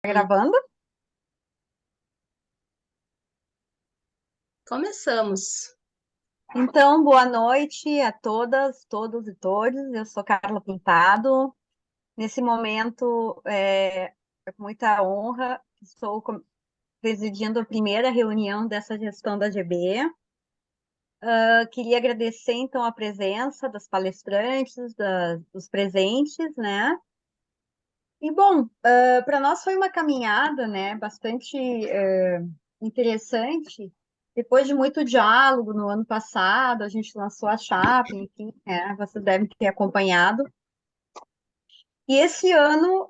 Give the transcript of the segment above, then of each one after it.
Tá gravando? Começamos. Então, boa noite a todas, todos e todes. Eu sou Carla Pintado. Nesse momento, é com muita honra que estou presidindo a primeira reunião dessa gestão da GB. Queria agradecer, então, a presença das palestrantes, dos presentes, né? E, bom, para nós foi uma caminhada, né, bastante interessante. Depois de muito diálogo no ano passado, a gente lançou a chapa, enfim, vocês devem ter acompanhado. E esse ano,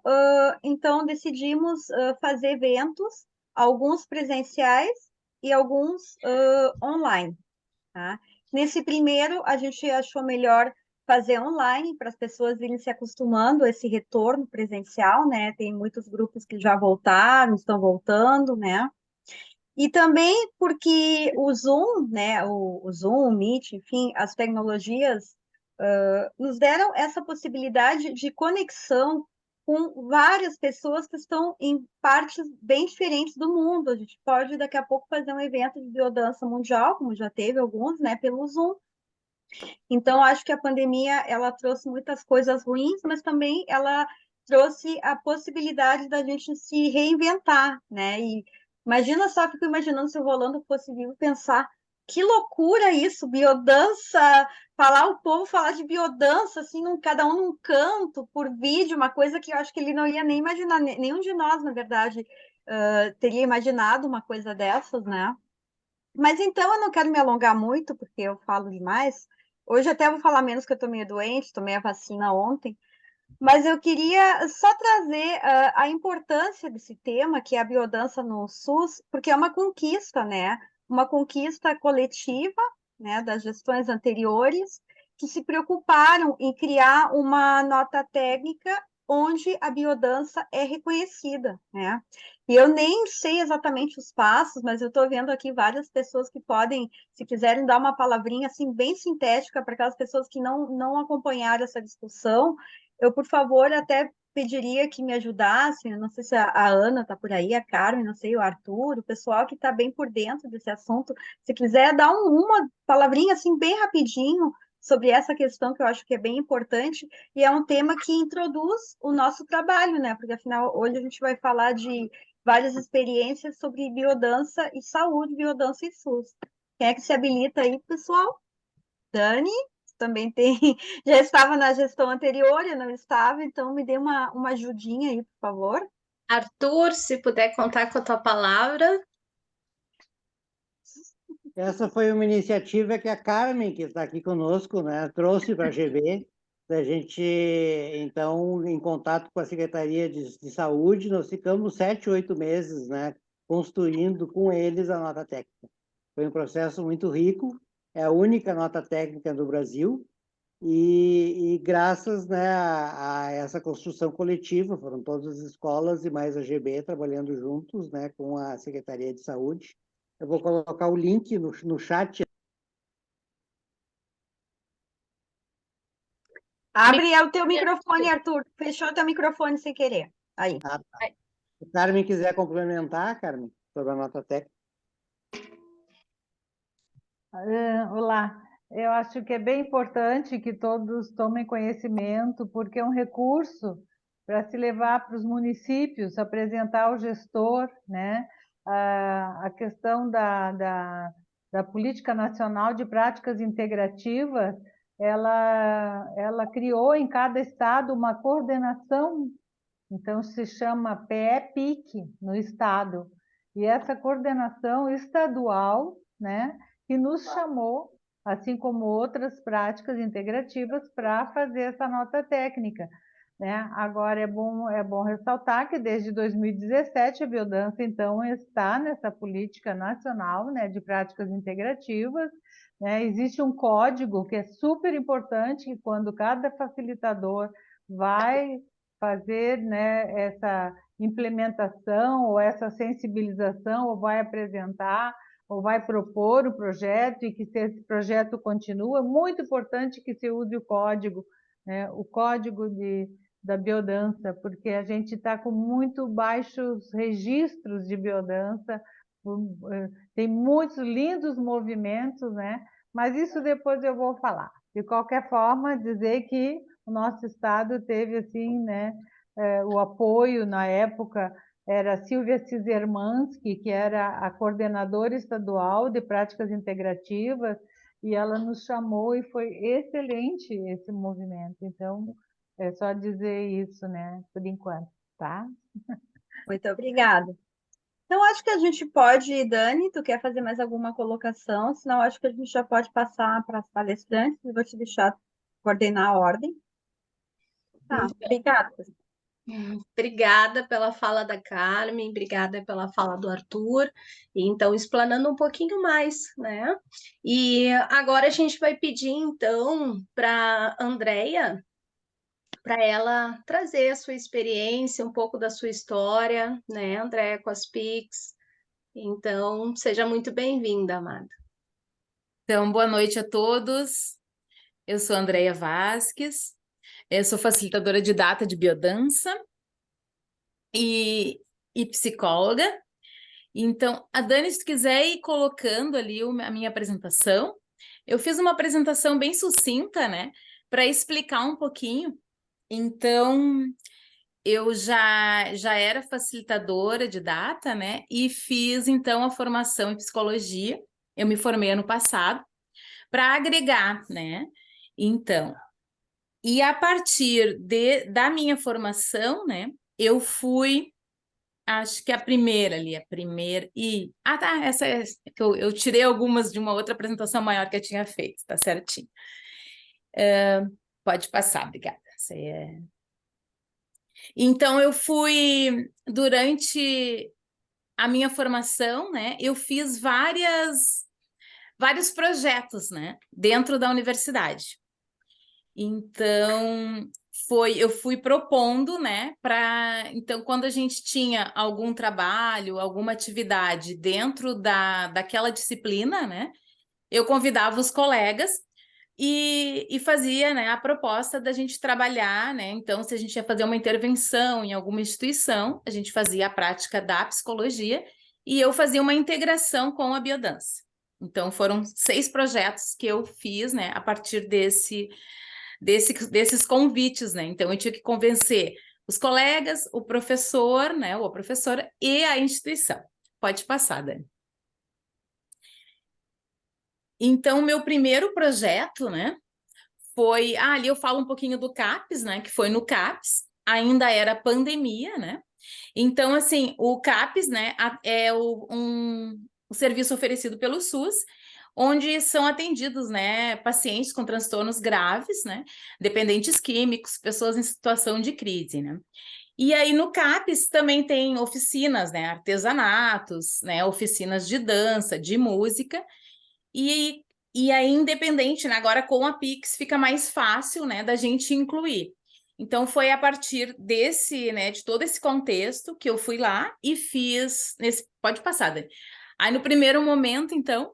então, decidimos fazer eventos, alguns presenciais e alguns online, tá? Nesse primeiro, a gente achou melhor fazer online para as pessoas irem se acostumando a esse retorno presencial, né? Tem muitos grupos que já voltaram, estão voltando, né? E também porque o Zoom, né? O Zoom, o Meet, enfim, as tecnologias nos deram essa possibilidade de conexão com várias pessoas que estão em partes bem diferentes do mundo. A gente pode daqui a pouco fazer um evento de biodança mundial, como já teve alguns, né, pelo Zoom. Então, acho que a pandemia ela trouxe muitas coisas ruins, mas também ela trouxe a possibilidade da gente se reinventar, né? E imagina só, fico imaginando se o Rolando fosse vivo pensar que loucura isso, biodança, falar o povo falar de biodança, assim, cada um num canto, por vídeo, uma coisa que eu acho que ele não ia nem imaginar, nenhum de nós, na verdade, teria imaginado uma coisa dessas, né? Mas então eu não quero me alongar muito, porque eu falo demais. Hoje até vou falar menos que eu estou meio doente, tomei a vacina ontem, mas eu queria só trazer a importância desse tema, que é a biodança no SUS, porque é uma conquista, né? Uma conquista coletiva, né, das gestões anteriores, que se preocuparam em criar uma nota técnica onde a biodança é reconhecida, né? E eu nem sei exatamente os passos, mas eu estou vendo aqui várias pessoas que podem, se quiserem dar uma palavrinha assim bem sintética para aquelas pessoas que não acompanharam essa discussão, eu, por favor, até pediria que me ajudassem. Eu não sei se a Ana está por aí, a Carmen, não sei, o Arthur, o pessoal que está bem por dentro desse assunto. Se quiser dar uma palavrinha assim, bem rapidinho, sobre essa questão que eu acho que é bem importante, e é um tema que introduz o nosso trabalho, né? Porque afinal, hoje a gente vai falar de várias experiências sobre biodança e saúde, biodança e SUS. Quem é que se habilita aí, pessoal? Dani? Também tem, já estava na gestão anterior, eu não estava, então me dê uma ajudinha aí, por favor. Arthur, se puder contar com a tua palavra. Essa foi uma iniciativa que a Carmen, que está aqui conosco, né, trouxe para a GB, a gente, então, em contato com a Secretaria de Saúde, nós ficamos 7, 8 meses, né, construindo com eles a nota técnica. Foi um processo muito rico, é a única nota técnica do Brasil, e graças, né, a essa construção coletiva, foram todas as escolas e mais a GB trabalhando juntos, né, com a Secretaria de Saúde. Eu vou colocar o link no chat. Me- Abre o teu microfone, Arthur. Fechou teu microfone sem querer. Aí. Ah, tá. Se a Carmen quiser complementar, Carmen, sobre a nota técnica. Olá, eu acho que é bem importante que todos tomem conhecimento, porque é um recurso para se levar para os municípios, apresentar ao gestor, né, a questão da Política Nacional de Práticas Integrativas. Ela criou em cada estado uma coordenação, então se chama PEPIC no estado, e essa coordenação estadual, né, que nos chamou, assim como outras práticas integrativas, para fazer essa nota técnica, né? Agora é bom ressaltar que desde 2017 a biodança então está nessa política nacional, né, de práticas integrativas, né? Existe um código que é super importante, que quando cada facilitador vai fazer, né, essa implementação ou essa sensibilização, ou vai apresentar, ou vai propor o projeto, e que se esse projeto continua, é muito importante que se use o código, né, o código da biodança, porque a gente está com muito baixos registros de biodança, tem muitos lindos movimentos, né? Mas isso depois eu vou falar. De qualquer forma, dizer que o nosso estado teve, assim, né, o apoio na época era Silvia Cizermansky, que era a coordenadora estadual de práticas integrativas, e ela nos chamou e foi excelente esse movimento. Então, é só dizer isso, né, por enquanto, tá? Muito obrigada. Então, acho que a gente pode, Dani, tu quer fazer mais alguma colocação? Senão, acho que a gente já pode passar para as palestrantes. Eu vou te deixar coordenar a ordem. Tá, obrigada. Obrigada pela fala da Carmen, obrigada pela fala do Arthur. Então, explanando um pouquinho mais, né? E agora a gente vai pedir, então, para a Andrea, para ela trazer a sua experiência, um pouco da sua história, né, Andrea, com as PICs. Então, seja muito bem-vinda, amada. Então, boa noite a todos. Eu sou Andreia Vasques, eu sou facilitadora de data de biodança e psicóloga. Então, a Dani, se tu quiser ir colocando ali a minha apresentação, eu fiz uma apresentação bem sucinta, né, para explicar um pouquinho. Então, eu já era facilitadora de data, né, e fiz, então, a formação em psicologia. Eu me formei ano passado, para agregar, né? Então, e a partir da minha formação, né, eu fui, acho que a primeira, tá, essa é que eu tirei algumas de uma outra apresentação maior que eu tinha feito, tá certinho. Pode passar, obrigada. Então, eu fui, durante a minha formação, né, eu fiz vários projetos, né, dentro da universidade. Então, eu fui propondo, né, então, quando a gente tinha algum trabalho, alguma atividade dentro daquela disciplina, né, eu convidava os colegas e fazia, né, a proposta da gente trabalhar, né, então, se a gente ia fazer uma intervenção em alguma instituição, a gente fazia a prática da psicologia e eu fazia uma integração com a biodança. Então, foram 6 projetos que eu fiz, né, a partir desses convites, né? Então, eu tinha que convencer os colegas, o professor, né, ou a professora e a instituição. Pode passar, Dani. Então, o meu primeiro projeto, né, foi... ali eu falo um pouquinho do CAPES, né, que foi no CAPES, ainda era pandemia, né? Então, assim, o CAPES, né, é um serviço oferecido pelo SUS, onde são atendidos, né, pacientes com transtornos graves, né, dependentes químicos, pessoas em situação de crise, né. E aí no CAPES também tem oficinas, né, artesanatos, né, oficinas de dança, de música, e aí independente, né, agora com a Pix fica mais fácil, né, da gente incluir. Então foi a partir desse, né, de todo esse contexto que eu fui lá e fiz, pode passar, Dani. Aí no primeiro momento, então,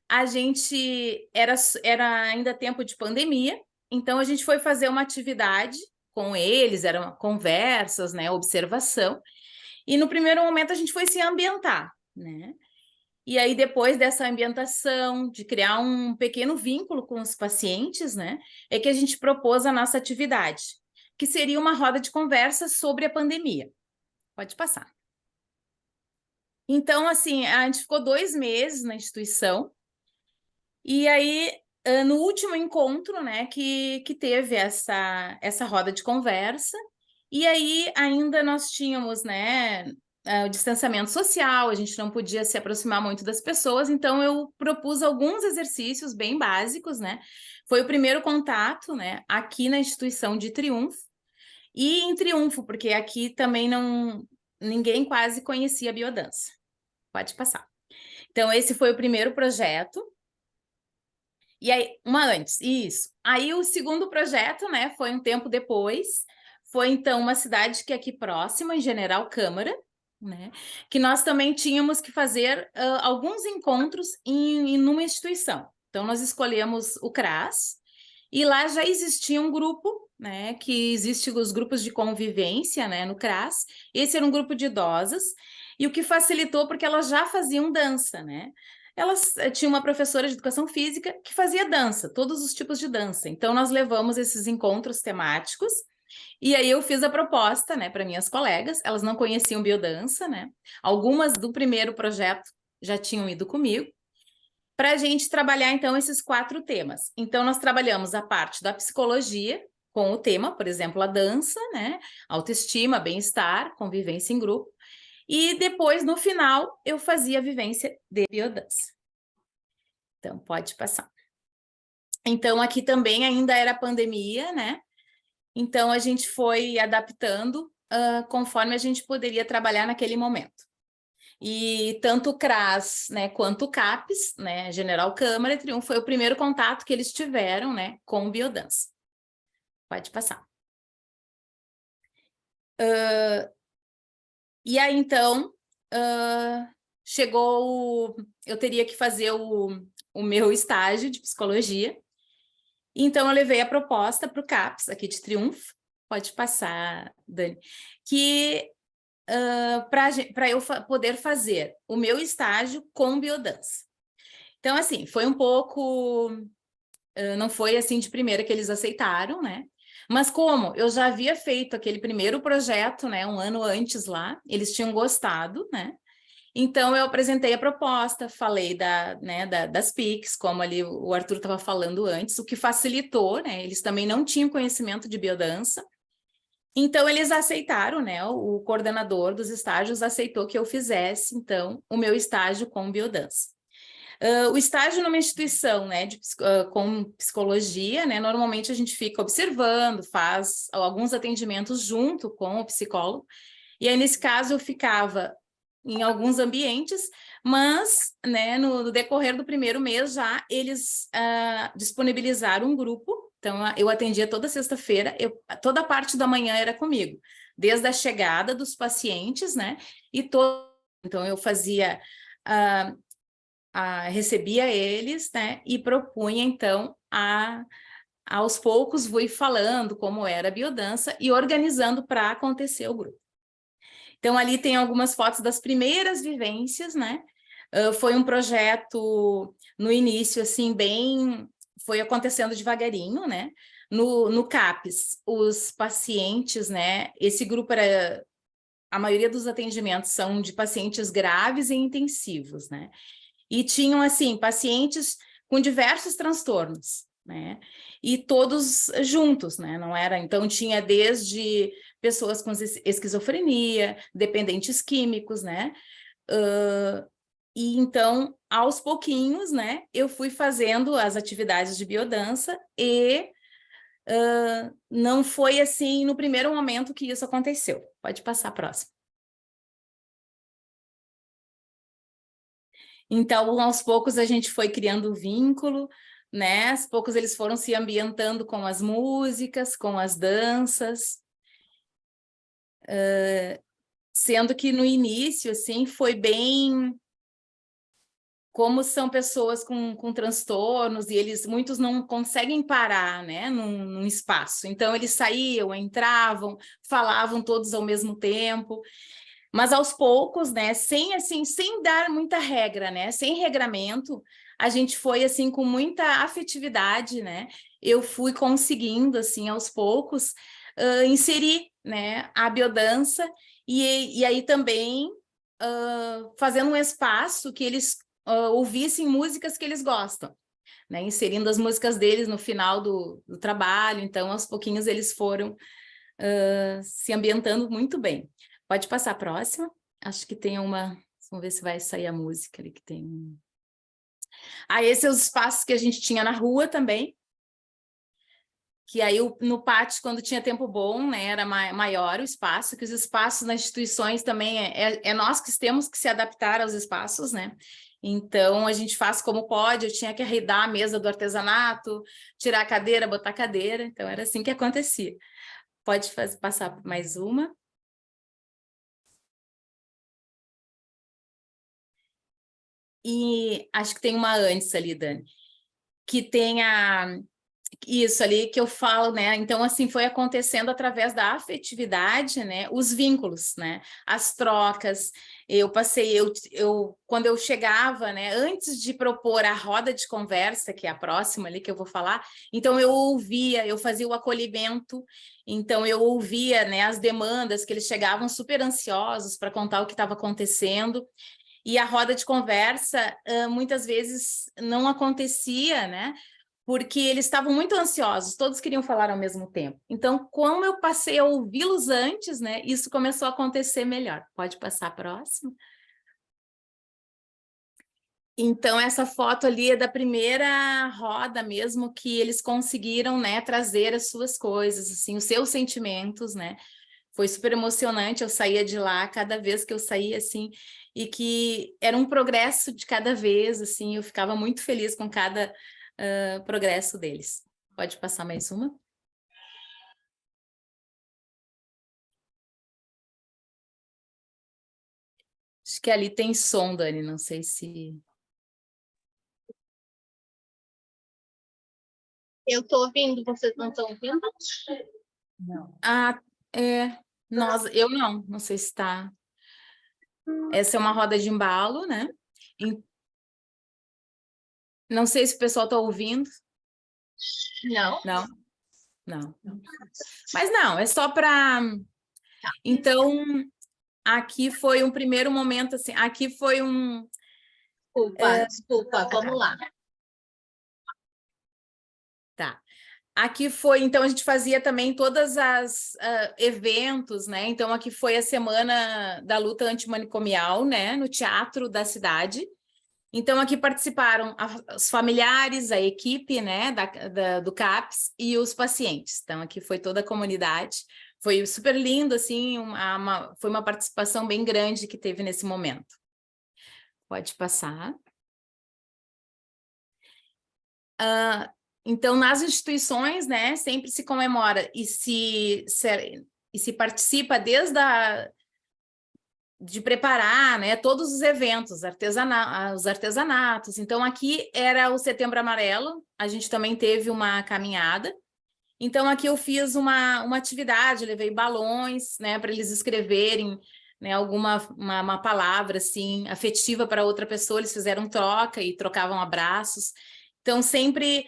a gente era ainda tempo de pandemia, então a gente foi fazer uma atividade com eles, eram conversas, né, observação, e no primeiro momento a gente foi se ambientar, né? E aí depois dessa ambientação, de criar um pequeno vínculo com os pacientes, né, é que a gente propôs a nossa atividade, que seria uma roda de conversa sobre a pandemia. Pode passar. Então, assim, a gente ficou 2 meses na instituição, e aí, no último encontro, né, que teve essa roda de conversa, e aí ainda nós tínhamos, né, o distanciamento social, a gente não podia se aproximar muito das pessoas, então eu propus alguns exercícios bem básicos, né, foi o primeiro contato, né, aqui na instituição de Triunfo, e em Triunfo, porque aqui também ninguém quase conhecia a biodança. Pode passar. Então, esse foi o primeiro projeto. E aí, isso. Aí o segundo projeto, né, foi um tempo depois, foi então uma cidade que é aqui próxima, em General Câmara, né, que nós também tínhamos que fazer alguns encontros em uma instituição. Então, nós escolhemos o CRAS, e lá já existia um grupo né, que existe os grupos de convivência, né, no CRAS. Esse era um grupo de idosas, e o que facilitou porque elas já faziam dança, né? Elas tinham uma professora de educação física que fazia dança, todos os tipos de dança. Então, nós levamos esses encontros temáticos, e aí eu fiz a proposta, né, para minhas colegas. Elas não conheciam biodança, né? Algumas do primeiro projeto já tinham ido comigo, para a gente trabalhar, então, esses 4 temas. Então, nós trabalhamos a parte da psicologia, com o tema, por exemplo, a dança, né? Autoestima, bem-estar, convivência em grupo. E depois, no final, eu fazia a vivência de biodança. Então, pode passar. Então, aqui também ainda era pandemia, né? Então, a gente foi adaptando conforme a gente poderia trabalhar naquele momento. E tanto o CRAS, né, quanto o CAPES, né, General Câmara e Triunfo, foi o primeiro contato que eles tiveram, né, com biodança. Pode passar. E aí, então, chegou... Eu teria que fazer o meu estágio de psicologia. Então, eu levei a proposta para o CAPES, aqui de Triunfo. Pode passar, Dani. Que... para eu poder fazer o meu estágio com biodança. Então, assim, foi um pouco... não foi assim de primeira que eles aceitaram, né? Mas como eu já havia feito aquele primeiro projeto, né, um ano antes lá, eles tinham gostado, né? Então, eu apresentei a proposta, falei das PICs, como ali o Arthur estava falando antes, o que facilitou, né? Eles também não tinham conhecimento de biodança. Então, eles aceitaram, né? O coordenador dos estágios aceitou que eu fizesse, então, o meu estágio com biodança. O estágio numa instituição, né, com psicologia, né, normalmente a gente fica observando, faz alguns atendimentos junto com o psicólogo, e aí, nesse caso, eu ficava em alguns ambientes, mas, né, no decorrer do primeiro mês já, eles disponibilizaram um grupo. Então, eu atendia toda sexta-feira, toda a parte da manhã era comigo, desde a chegada dos pacientes, né? Então, eu fazia, recebia eles, né? E propunha, então, aos poucos, fui falando como era a biodança e organizando para acontecer o grupo. Então, ali tem algumas fotos das primeiras vivências, né? Foi um projeto, no início, assim, foi acontecendo devagarinho, né? No CAPES, os pacientes, né? Esse grupo era... A maioria dos atendimentos são de pacientes graves e intensivos, né? E tinham, assim, pacientes com diversos transtornos, né? E todos juntos, né? Não era... Então, tinha desde pessoas com esquizofrenia, dependentes químicos, né? E então, aos pouquinhos, né, eu fui fazendo as atividades de biodança e não foi assim no primeiro momento que isso aconteceu. Pode passar a próxima. Então, aos poucos a gente foi criando vínculo, né? Aos poucos eles foram se ambientando com as músicas, com as danças. Sendo que no início, assim, foi bem... Como são pessoas com transtornos, e muitos não conseguem parar, né, num espaço. Então, eles saíam, entravam, falavam todos ao mesmo tempo. Mas aos poucos, né, sem dar muita regra, né, sem regramento, a gente foi assim com muita afetividade, né? Eu fui conseguindo assim aos poucos inserir, né, a biodança e aí também fazendo um espaço que eles ouvissem músicas que eles gostam, né? Inserindo as músicas deles no final do trabalho. Então, aos pouquinhos eles foram se ambientando muito bem. Pode passar a próxima. Acho que tem uma... Vamos ver se vai sair a música ali que tem. Esses são os espaços que a gente tinha na rua também. Que aí no pátio, quando tinha tempo bom, né, era maior o espaço, que os espaços nas instituições também é nós que temos que se adaptar aos espaços, né? Então, a gente faz como pode. Eu tinha que arredar a mesa do artesanato, tirar a cadeira, botar a cadeira. Então, era assim que acontecia. Pode passar mais uma. E acho que tem uma antes ali, Dani, que tem Isso ali que eu falo, né? Então, assim, foi acontecendo através da afetividade, né? Os vínculos, né? As trocas. Quando eu chegava, né? Antes de propor a roda de conversa, que é a próxima ali que eu vou falar, então eu ouvia, eu fazia o acolhimento, então eu ouvia, né? As demandas, que eles chegavam super ansiosos para contar o que estava acontecendo. E a roda de conversa, muitas vezes não acontecia, né? Porque eles estavam muito ansiosos, todos queriam falar ao mesmo tempo. Então, como eu passei a ouvi-los antes, né, isso começou a acontecer melhor. Pode passar a próxima. Então, essa foto ali é da primeira roda mesmo, que eles conseguiram, né, trazer as suas coisas, assim, os seus sentimentos, né. Foi super emocionante, eu saía de lá, cada vez que eu saía, assim, e que era um progresso de cada vez, assim, eu ficava muito feliz com cada progresso deles. Pode passar mais uma? Acho que ali tem som, Dani, não sei se... Eu estou ouvindo, vocês não estão ouvindo? Não. Ah, eu não sei se está... Essa é uma roda de embalo, né? Não sei se o pessoal está ouvindo. Não. Não. Mas não, é só para... Então, aqui foi um primeiro momento, assim, aqui foi um... Desculpa, vamos lá. Tá. Aqui foi, então, a gente fazia também todas as eventos, né? Então, aqui foi a Semana da Luta Antimanicomial, né? No Teatro da Cidade. Então, aqui participaram os familiares, a equipe, né? Do CAPS e os pacientes. Então, aqui foi toda a comunidade. Foi super lindo, assim, foi uma participação bem grande que teve nesse momento. Pode passar. Então, nas instituições, né, sempre se comemora e se participa desde de preparar, né, todos os eventos, os artesanatos. Então, aqui era o Setembro Amarelo, a gente também teve uma caminhada. Então, aqui eu fiz uma atividade, levei balões, né, para eles escreverem, né, uma palavra, assim, afetiva para outra pessoa, eles fizeram troca e trocavam abraços. Então, sempre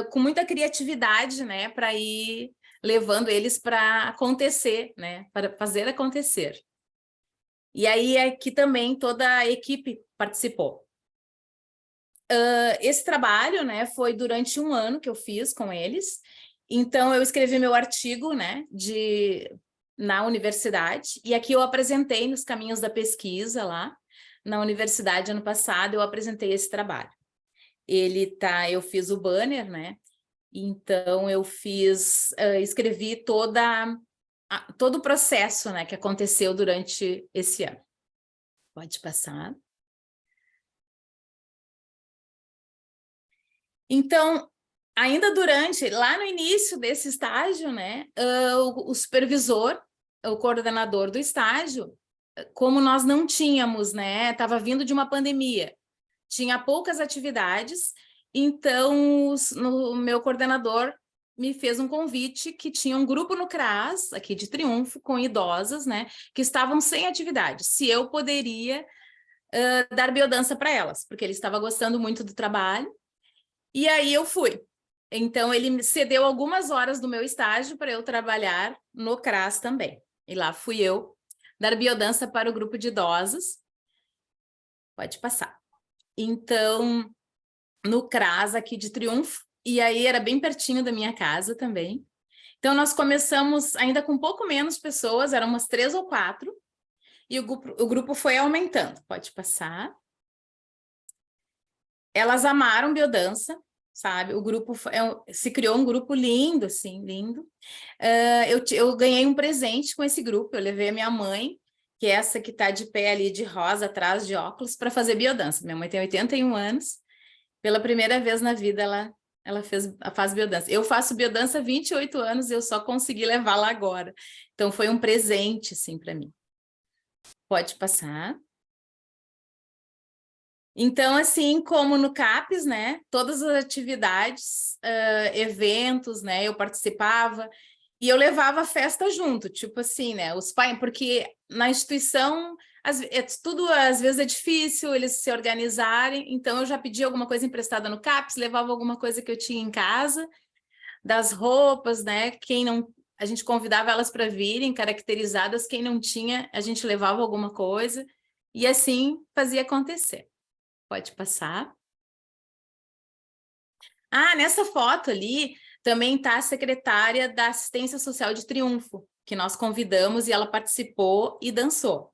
com muita criatividade, né, para ir levando eles para acontecer, né, para fazer acontecer. E aí aqui também toda a equipe participou. Esse trabalho, né, foi durante um ano que eu fiz com eles. Então, eu escrevi meu artigo, né, na universidade, e aqui eu apresentei nos caminhos da pesquisa lá, na universidade ano passado, eu apresentei esse trabalho. Eu fiz o banner, né, então eu escrevi todo o processo, né, que aconteceu durante esse ano. Pode passar. Então, ainda lá no início desse estágio, né, o supervisor, o coordenador do estágio, como nós não tínhamos, né, estava vindo de uma pandemia, tinha poucas atividades, então o meu coordenador me fez um convite que tinha um grupo no CRAS, aqui de Triunfo, com idosas, né, que estavam sem atividade, se eu poderia dar biodança para elas, porque ele estava gostando muito do trabalho, e aí eu fui. Então, ele me cedeu algumas horas do meu estágio para eu trabalhar no CRAS também. E lá fui eu dar biodança para o grupo de idosos. Pode passar. Então, no CRAS aqui de Triunfo, e aí era bem pertinho da minha casa também. Então, nós começamos ainda com um pouco menos pessoas, eram umas 3 ou 4, e o grupo foi aumentando. Pode passar. Elas amaram biodança, sabe? O grupo se criou um grupo lindo, assim, lindo. Eu ganhei um presente com esse grupo. Eu levei a minha mãe, que é essa que está de pé ali de rosa, atrás de óculos, para fazer biodança. Minha mãe tem 81 anos. Pela primeira vez na vida, ela faz biodança. Eu faço biodança há 28 anos e eu só consegui levá-la agora. Então, foi um presente, assim, para mim. Pode passar. Então, assim como no CAPES, né, todas as atividades, eventos, né, eu participava e eu levava a festa junto, tipo assim, né, os pais, porque na instituição tudo às vezes é difícil eles se organizarem, então eu já pedia alguma coisa emprestada no CAPES, levava alguma coisa que eu tinha em casa, das roupas, né, quem não, a gente convidava elas para virem caracterizadas, quem não tinha, a gente levava alguma coisa, e assim fazia acontecer. Pode passar. Ah, nessa foto ali também está a secretária da Assistência Social de Triunfo, que nós convidamos e ela participou e dançou.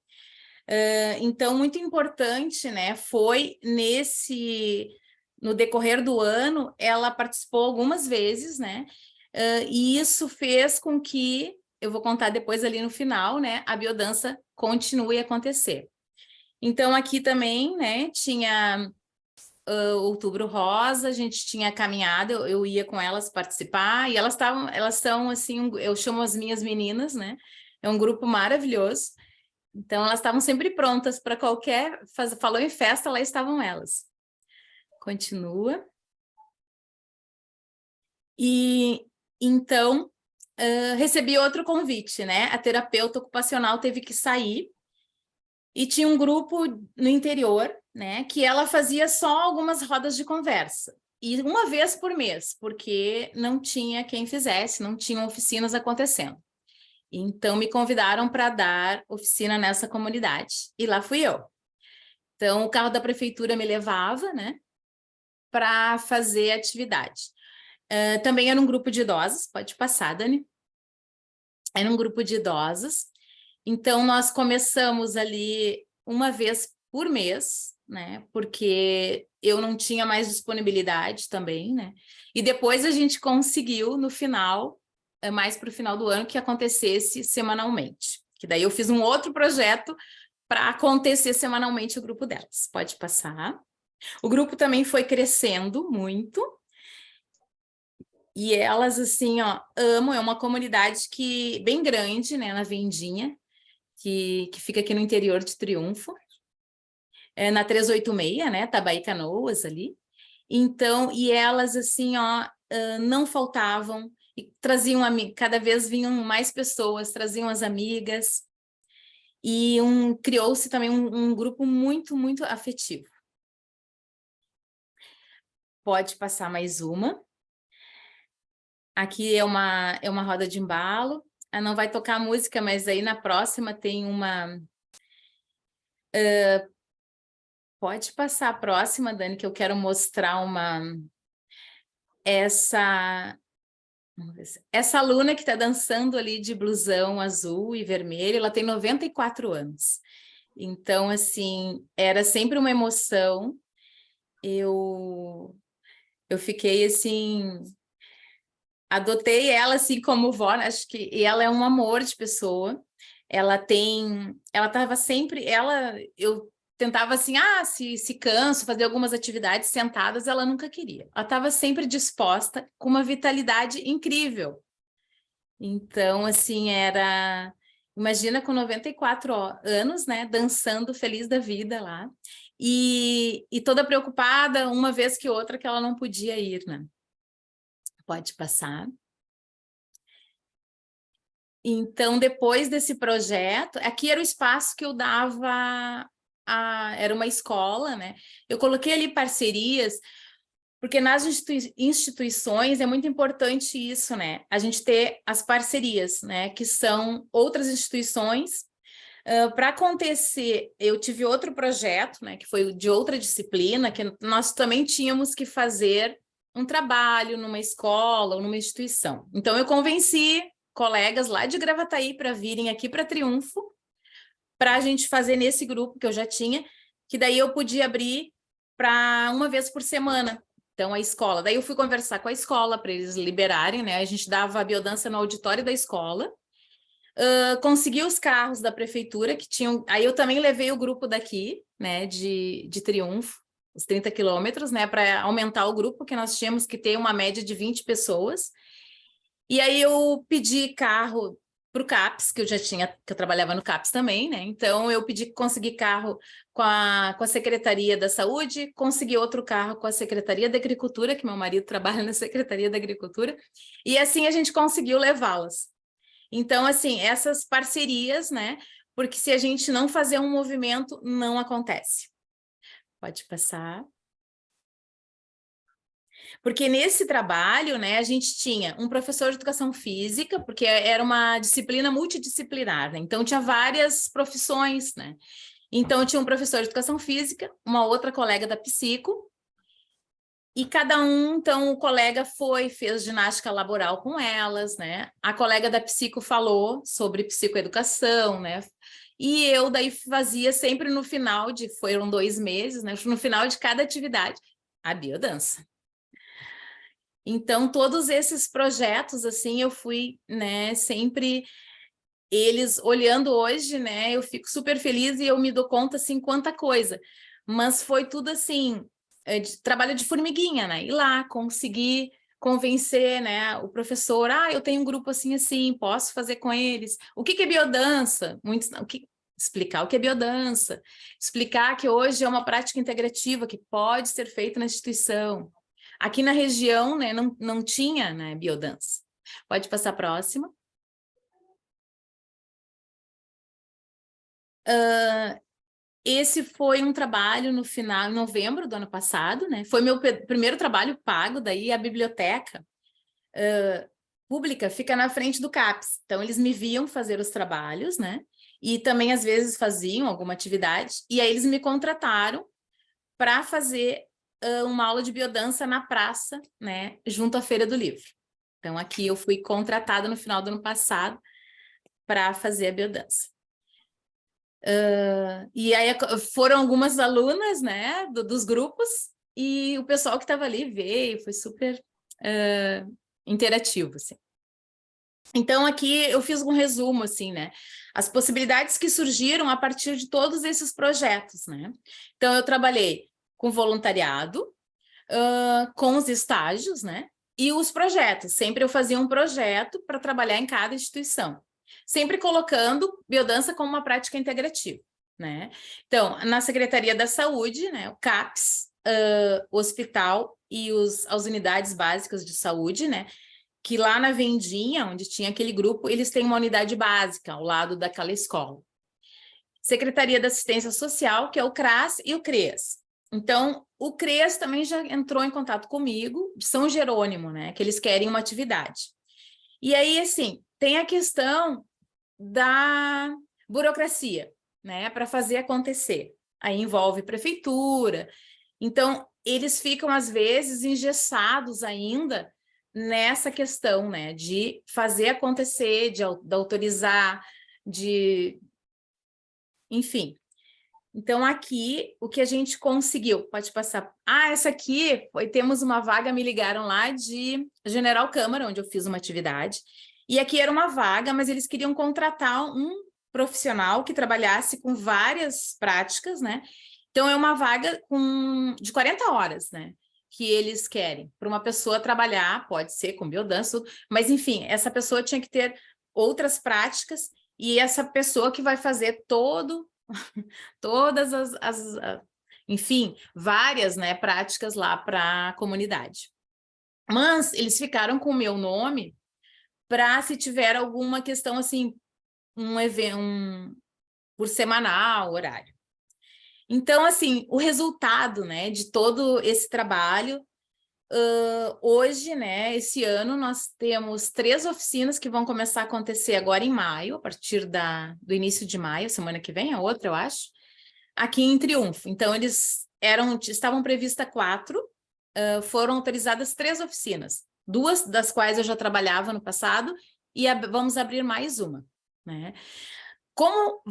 Então, muito importante, né? Foi no decorrer do ano, ela participou algumas vezes, né? E isso fez com que, eu vou contar depois ali no final, né? A biodança continue a acontecer. Então, aqui também, né? Tinha Outubro Rosa, a gente tinha caminhada, eu ia com elas participar, e elas são assim, eu chamo as minhas meninas, né? É um grupo maravilhoso. Então, elas estavam sempre prontas para qualquer... Falou em festa, lá estavam elas. Continua. E, então, recebi outro convite, né? A terapeuta ocupacional teve que sair e tinha um grupo no interior, né? Que ela fazia só algumas rodas de conversa. E uma vez por mês, porque não tinha quem fizesse, não tinham oficinas acontecendo. Então, me convidaram para dar oficina nessa comunidade. E lá fui eu. Então, o carro da prefeitura me levava, né? Para fazer atividade. Também era um grupo de idosos. Pode passar, Dani. Era um grupo de idosos. Então, nós começamos ali uma vez por mês, né? Porque eu não tinha mais disponibilidade também, né? E depois a gente conseguiu, no final, mais para o final do ano, que acontecesse semanalmente. Que daí eu fiz um outro projeto para acontecer semanalmente o grupo delas. Pode passar. O grupo também foi crescendo muito. E elas, assim, ó, amam. É uma comunidade bem grande, né? Na Vendinha, que fica aqui no interior de Triunfo. Na 386, né? Tabaí Canoas ali. Então, e elas, assim, ó, não faltavam. E traziam cada vez vinham mais pessoas, traziam as amigas. E criou-se também um grupo muito, muito afetivo. Pode passar mais uma. Aqui é uma roda de embalo. Não vai tocar música, mas aí na próxima tem uma... Pode passar a próxima, Dani, que eu quero mostrar essa aluna que está dançando ali de blusão azul e vermelho, ela tem 94 anos. Então, assim, era sempre uma emoção. Eu fiquei, assim... Adotei ela, assim, como vó, acho que... E ela é um amor de pessoa. Ela estava sempre... Eu tentava, assim, se canso, fazer algumas atividades sentadas, ela nunca queria. Ela estava sempre disposta, com uma vitalidade incrível. Então, assim, imagina com 94 anos, né, dançando feliz da vida lá, e toda preocupada, uma vez que outra, que ela não podia ir, né? Pode passar. Então, depois desse projeto, aqui era o espaço que eu dava, era uma escola, né? Eu coloquei ali parcerias, porque nas instituições é muito importante isso, né? A gente ter as parcerias, né? Que são outras instituições. Para acontecer, eu tive outro projeto, né? Que foi de outra disciplina, que nós também tínhamos que fazer um trabalho numa escola ou numa instituição. Então, eu convenci colegas lá de Gravataí para virem aqui para Triunfo, para a gente fazer nesse grupo que eu já tinha, que daí eu podia abrir para uma vez por semana. Então, a escola. Daí eu fui conversar com a escola para eles liberarem, né? A gente dava a biodança no auditório da escola. Consegui os carros da prefeitura, que tinham... Aí eu também levei o grupo daqui, né? De Triunfo, os 30 quilômetros, né? Para aumentar o grupo, que nós tínhamos que ter uma média de 20 pessoas. E aí eu pedi carro para o CAPS, que eu trabalhava no CAPS também, né? Então eu consegui carro com a Secretaria da Saúde, consegui outro carro com a Secretaria da Agricultura, que meu marido trabalha na Secretaria da Agricultura, e assim a gente conseguiu levá-las. Então, assim, essas parcerias, né? Porque se a gente não fazer um movimento, não acontece. Pode passar. Porque nesse trabalho, né, a gente tinha um professor de educação física, porque era uma disciplina multidisciplinar, né? Então tinha várias profissões, né? Então tinha um professor de educação física, uma outra colega da psico, e cada um, então o colega fez ginástica laboral com elas, né? A colega da psico falou sobre psicoeducação, né? E eu daí fazia sempre no final foram 2 meses, né? No final de cada atividade, a biodança. Então, todos esses projetos, assim, eu fui, né, sempre eles olhando hoje, né, eu fico super feliz e eu me dou conta, assim, quanta coisa. Mas foi tudo, assim, trabalho de formiguinha, né, ir lá, conseguir convencer, né, o professor, eu tenho um grupo assim, assim, posso fazer com eles. O que é biodança? Explicar o que é biodança, explicar que hoje é uma prática integrativa que pode ser feita na instituição. Aqui na região, né, não tinha, né, biodança. Pode passar a próxima. Esse foi um trabalho no final, em novembro do ano passado, né? Foi meu primeiro trabalho pago, daí a biblioteca pública fica na frente do CAPS. Então, eles me viam fazer os trabalhos, né? E também, às vezes, faziam alguma atividade. E aí, eles me contrataram para fazer uma aula de biodança na praça, né, junto à Feira do Livro. Então, aqui eu fui contratada no final do ano passado para fazer a biodança. E aí foram algumas alunas, né, dos grupos, e o pessoal que estava ali veio, foi super interativo, assim. Então, aqui eu fiz um resumo, assim, né, as possibilidades que surgiram a partir de todos esses projetos, né. Então, eu trabalhei com voluntariado, com os estágios, né? E os projetos. Sempre eu fazia um projeto para trabalhar em cada instituição. Sempre colocando biodança como uma prática integrativa, né? Então, na Secretaria da Saúde, né? O CAPS, o hospital e as unidades básicas de saúde, né? Que lá na Vendinha, onde tinha aquele grupo, eles têm uma unidade básica ao lado daquela escola. Secretaria da Assistência Social, que é o CRAS e o CREAS. Então, o CREAS também já entrou em contato comigo, de São Jerônimo, né? Que eles querem uma atividade. E aí, assim, tem a questão da burocracia, né? Para fazer acontecer. Aí envolve prefeitura. Então, eles ficam, às vezes, engessados ainda nessa questão, né? De fazer acontecer, de autorizar, enfim. Então, aqui, o que a gente conseguiu, pode passar. Essa aqui, temos uma vaga, me ligaram lá de General Câmara, onde eu fiz uma atividade, e aqui era uma vaga, mas eles queriam contratar um profissional que trabalhasse com várias práticas, né? Então, é uma vaga de 40 horas, né? Que eles querem, para uma pessoa trabalhar, pode ser com biodança, mas, enfim, essa pessoa tinha que ter outras práticas, e essa pessoa que vai fazer todas enfim, várias, né, práticas lá para a comunidade. Mas eles ficaram com o meu nome para se tiver alguma questão assim, um evento por semanal, horário. Então, assim, o resultado, né, de todo esse trabalho, hoje, né, esse ano, nós temos 3 oficinas que vão começar a acontecer agora em maio, a partir do início de maio, semana que vem, a outra, eu acho, aqui em Triunfo. Então, estavam previstas 4, foram autorizadas 3 oficinas, 2 das quais eu já trabalhava no passado, e vamos abrir mais uma, né? Como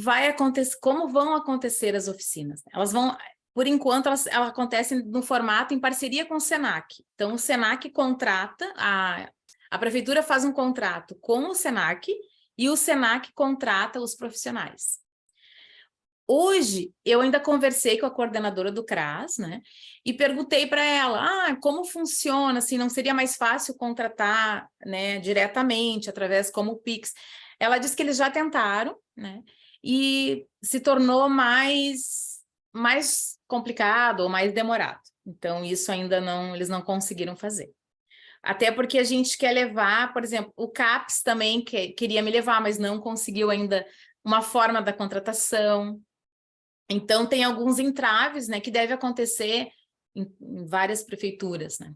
vão acontecer as oficinas? Elas vão, por enquanto, elas acontecem no formato em parceria com o SENAC. Então, o SENAC contrata, a prefeitura faz um contrato com o SENAC e o SENAC contrata os profissionais. Hoje, eu ainda conversei com a coordenadora do CRAS, né? E perguntei para ela, como funciona, assim, não seria mais fácil contratar, né, diretamente, através como o Pix? Ela disse que eles já tentaram, né? E se tornou mais complicado ou mais demorado. Então, isso ainda não, eles não conseguiram fazer. Até porque a gente quer levar, por exemplo, o CAPES também queria me levar, mas não conseguiu ainda uma forma da contratação. Então, tem alguns entraves, né, que deve acontecer em várias prefeituras, né?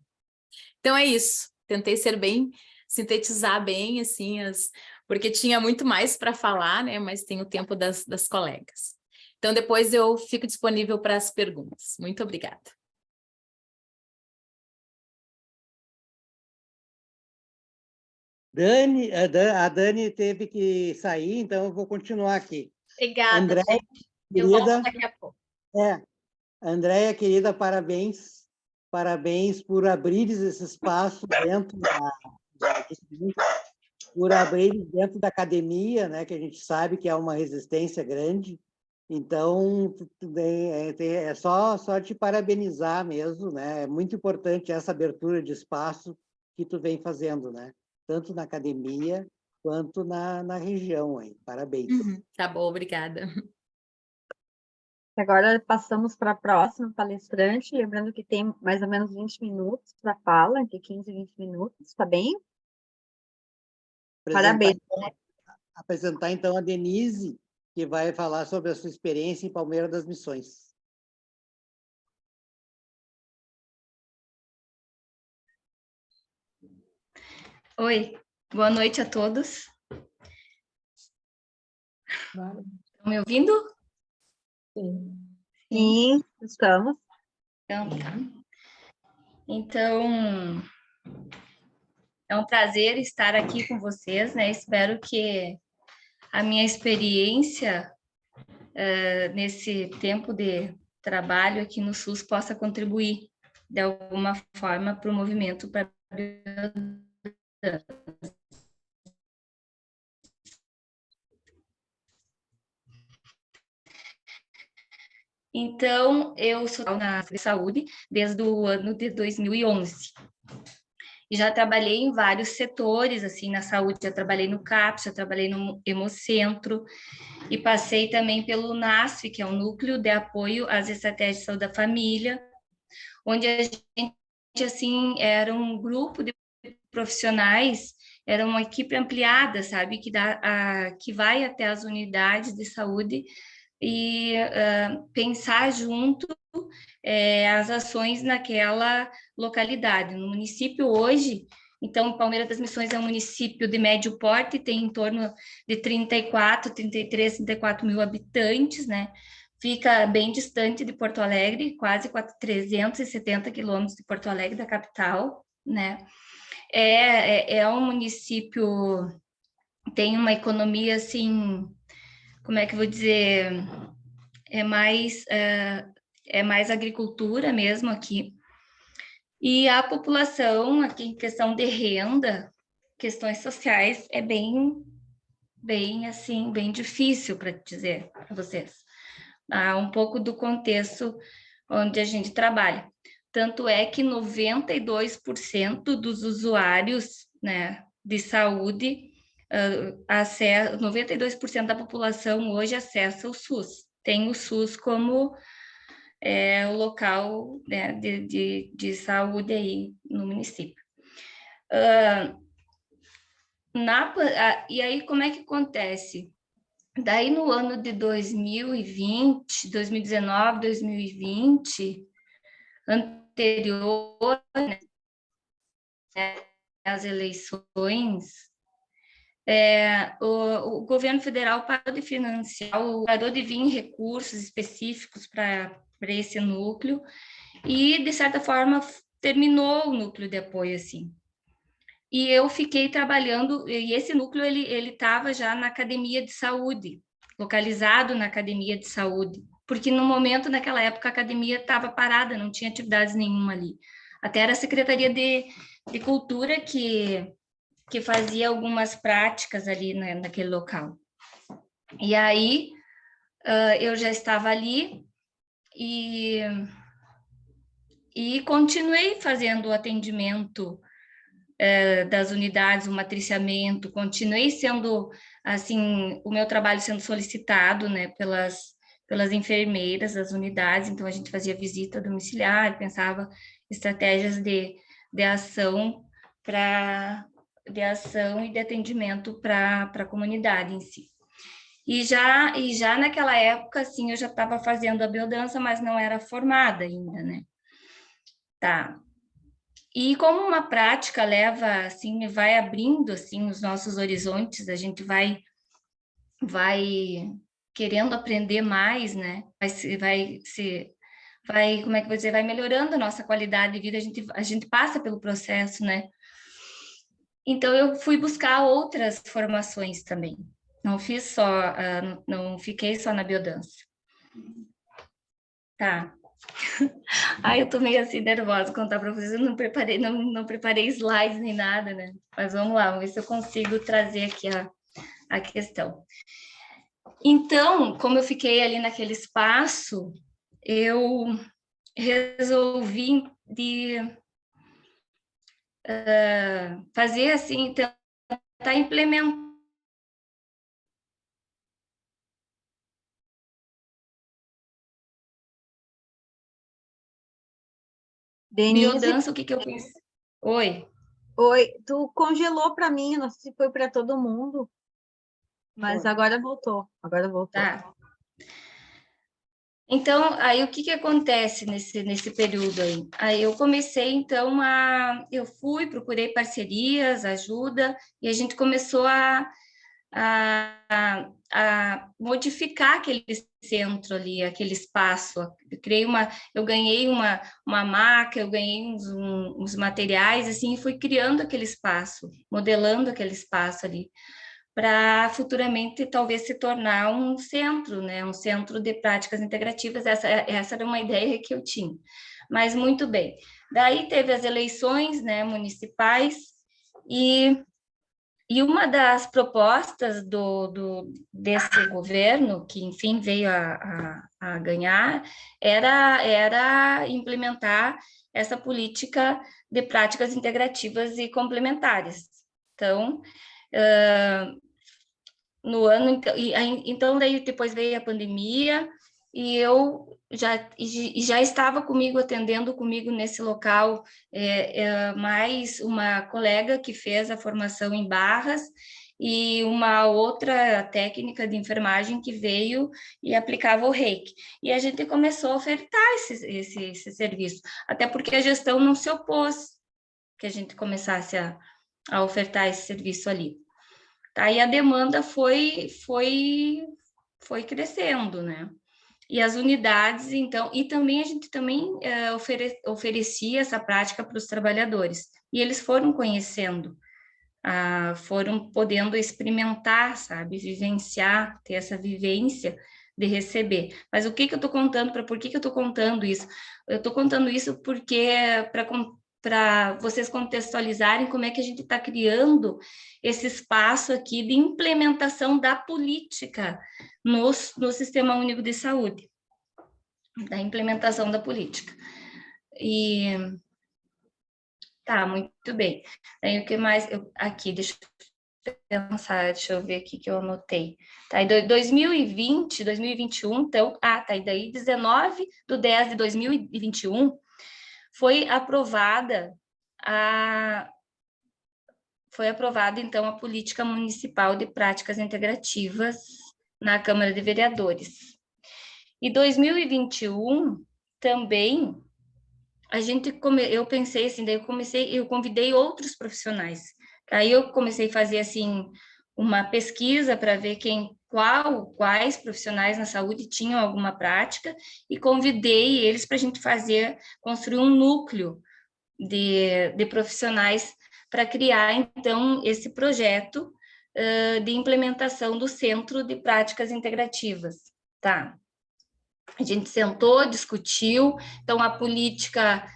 Então, é isso. Tentei sintetizar bem, assim, porque tinha muito mais para falar, né, mas tem o tempo das colegas. Então, depois eu fico disponível para as perguntas. Muito obrigada. Dani, a Dani teve que sair, então eu vou continuar aqui. Obrigada, Andréia, gente. Eu volto querida, daqui a pouco. Andréia, querida, parabéns. Parabéns por abrir esse espaço dentro por abrir dentro da academia, né, que a gente sabe que é uma resistência grande. Então, é só te parabenizar mesmo, né? É muito importante essa abertura de espaço que tu vem fazendo, né? Tanto na academia quanto na região aí. Parabéns. Tá bom, obrigada. Agora passamos para a próxima palestrante, lembrando que tem mais ou menos 20 minutos para fala, entre 15 e 20 minutos, tá bem? Parabéns. Apresentar, então, a Denise, que vai falar sobre a sua experiência em Palmeira das Missões. Oi, boa noite a todos. Estão me ouvindo? Sim, estamos. Então, tá. Então, é um prazer estar aqui com vocês, né? Espero que a minha experiência nesse tempo de trabalho aqui no SUS possa contribuir de alguma forma para o movimento para a biodança. Então, eu sou na área de saúde desde o ano de 2011. E já trabalhei em vários setores, assim, na saúde. Já trabalhei no CAPS, já trabalhei no Hemocentro e passei também pelo NASF, que é o Núcleo de Apoio às Estratégias de Saúde da Família, onde a gente, assim, era um grupo de profissionais, era uma equipe ampliada, sabe, que vai até as unidades de saúde e pensar junto as ações naquela localidade. No município hoje, então, Palmeira das Missões é um município de médio porte, tem em torno de 34 mil habitantes, né? Fica bem distante de Porto Alegre, quase 370 quilômetros de Porto Alegre, da capital, né? É um município, tem uma economia, assim, como é que eu vou dizer, é mais agricultura mesmo aqui. E a população aqui, em questão de renda, questões sociais, é bem assim, bem difícil para dizer para vocês. Um pouco do contexto onde a gente trabalha. Tanto é que 92% dos usuários, né, de saúde, 92% da população hoje acessa o SUS. Tem o SUS como o local, né, de saúde aí no município. E aí, como é que acontece? Daí, no ano de 2020, 2019, 2020, anterior, né, às eleições, o governo federal parou de financiar, parou de vir recursos específicos para esse núcleo e, de certa forma, terminou o núcleo de apoio, assim. E eu fiquei trabalhando, e esse núcleo, ele estava já na academia de saúde, localizado na academia de saúde, porque no momento, naquela época, a academia estava parada, não tinha atividades nenhuma ali. Até era a Secretaria de Cultura que fazia algumas práticas ali, né, naquele local. E aí, eu já estava ali e continuei fazendo o atendimento das unidades, o matriciamento, continuei sendo assim, o meu trabalho sendo solicitado, né, pelas enfermeiras das unidades, então a gente fazia visita domiciliar, pensava estratégias de ação e de atendimento para a comunidade em si. E já naquela época, assim, eu já estava fazendo a biodança, mas não era formada ainda, né? Tá. E como uma prática leva, assim, vai abrindo, assim, os nossos horizontes, a gente vai querendo aprender mais, né? Como é que eu vou dizer, vai melhorando a nossa qualidade de vida, a gente passa pelo processo, né? Então, eu fui buscar outras formações também. Não fiz só, não fiquei só na biodança. Tá. Ai, eu tô meio assim nervosa contar para vocês, eu não preparei slides nem nada, né? Mas vamos lá, vamos ver se eu consigo trazer aqui a questão. Então, como eu fiquei ali naquele espaço, eu resolvi de fazer assim, tentar implementar Denise, biodança, o que que eu fiz? Oi. oi, tu congelou para mim, não sei se foi para todo mundo, mas Foi. agora voltou, Tá. Então, aí o que que acontece nesse período aí? Aí eu comecei, então, eu procurei parcerias, ajuda, e a gente começou a modificar aquele centro ali, aquele espaço. Eu ganhei uma maca, eu ganhei uns materiais, assim, e fui criando aquele espaço, modelando aquele espaço ali, para futuramente talvez se tornar um centro, né? Um centro de práticas integrativas. Essa era uma ideia que eu tinha. Mas muito bem. Daí teve as eleições, né, municipais, e uma das propostas desse governo, que enfim veio a ganhar, era implementar essa política de práticas integrativas e complementares. Então, no ano, então daí depois veio a pandemia e eu já estava atendendo comigo nesse local, mais uma colega que fez a formação em Barras e uma outra técnica de enfermagem que veio e aplicava o reiki. E a gente começou a ofertar esse serviço, até porque a gestão não se opôs que a gente começasse a ofertar esse serviço ali. Aí a demanda foi crescendo, né? E as unidades, então, e também a gente também oferecia essa prática para os trabalhadores. E eles foram conhecendo, foram podendo experimentar, sabe? Vivenciar, ter essa vivência de receber. Mas o que que eu estou contando, por que que eu estou contando isso? Eu estou contando isso porque para vocês contextualizarem como é que a gente está criando esse espaço aqui de implementação da política no Sistema Único de Saúde, da implementação da política. E tá, muito bem. Aí o que mais? Aqui, deixa eu pensar, deixa eu ver aqui que eu anotei. Tá, em 2020, 2021, então, tá, e daí 19/10/2021 foi aprovada então a política municipal de práticas integrativas na Câmara de Vereadores. E 2021 também eu pensei assim, daí eu convidei outros profissionais. Aí eu comecei a fazer assim uma pesquisa para ver quais profissionais na saúde tinham alguma prática e convidei eles para a gente construir um núcleo de profissionais para criar, então, esse projeto de implementação do Centro de Práticas Integrativas, tá? A gente sentou, discutiu, então a política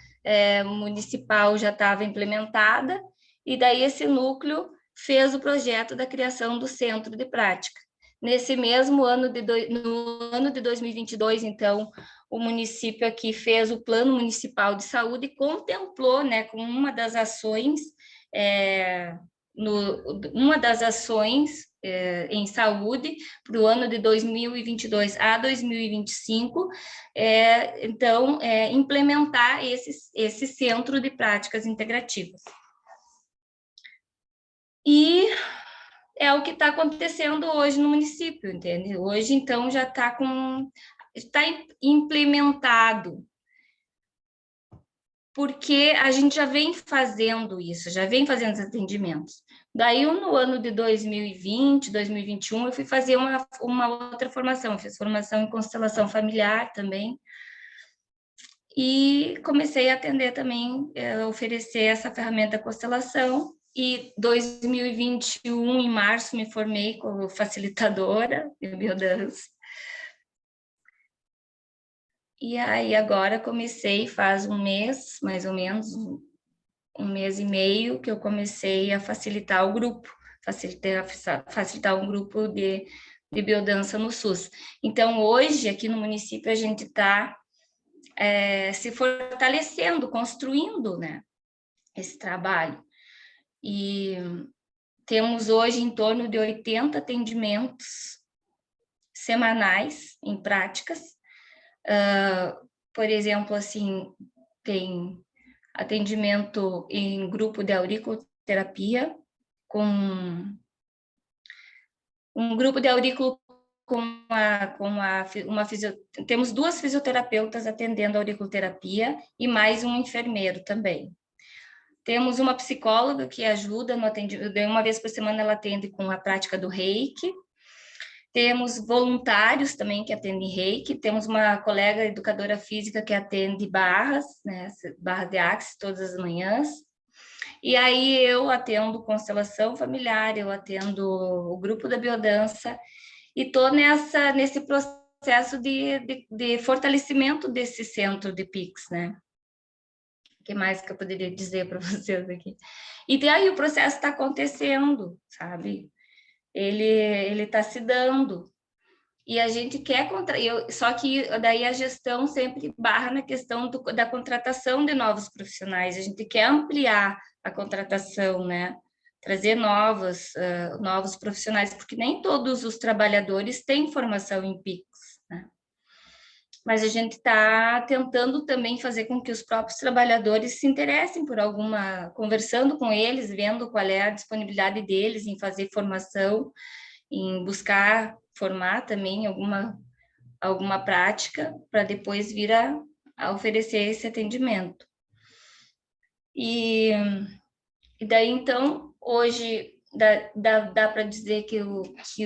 municipal já estava implementada, e daí esse núcleo fez o projeto da criação do Centro de Prática. Nesse mesmo ano, no ano de 2022, então, o município aqui fez o Plano Municipal de Saúde e contemplou, né, com uma das ações uma das ações em saúde para o ano de 2022 a 2025, então, implementar esse centro de práticas integrativas. E é o que está acontecendo hoje no município, entende? Hoje, então, já está implementado, porque a gente já vem fazendo isso, já vem fazendo os atendimentos. Daí, no ano de 2020, 2021, eu fui fazer uma outra formação, eu fiz formação em constelação familiar também, e comecei a atender também, oferecer essa ferramenta constelação, e 2021, em março, me formei como facilitadora de biodança. E aí, agora comecei, faz um mês, mais ou menos, um mês e meio, que eu comecei a facilitar o grupo, facilitar um grupo de biodança no SUS. Então, hoje, aqui no município, a gente está se fortalecendo, construindo, né, esse trabalho. E temos hoje em torno de 80 atendimentos semanais em práticas. Por exemplo, assim, tem atendimento em grupo de auriculoterapia, com um grupo de aurículo temos 2 fisioterapeutas atendendo a auriculoterapia e mais um enfermeiro também. Temos uma psicóloga que ajuda no atendimento, uma vez por semana ela atende com a prática do reiki. Temos voluntários também que atendem reiki. Temos uma colega educadora física que atende barras, né, barras de axis todas as manhãs. E aí eu atendo constelação familiar, eu atendo o grupo da biodança e estou nesse processo de fortalecimento desse centro de PICS, né? O que mais que eu poderia dizer para vocês aqui? E daí o processo está acontecendo, sabe? Ele está se dando. E a gente quer só que daí a gestão sempre barra na questão da contratação de novos profissionais. A gente quer ampliar a contratação, né? Trazer novos profissionais, porque nem todos os trabalhadores têm formação em PICS, né? Mas a gente está tentando também fazer com que os próprios trabalhadores se interessem por conversando com eles, vendo qual é a disponibilidade deles em fazer formação, em buscar formar também alguma prática, para depois vir a oferecer esse atendimento. E daí, então, hoje dá para dizer que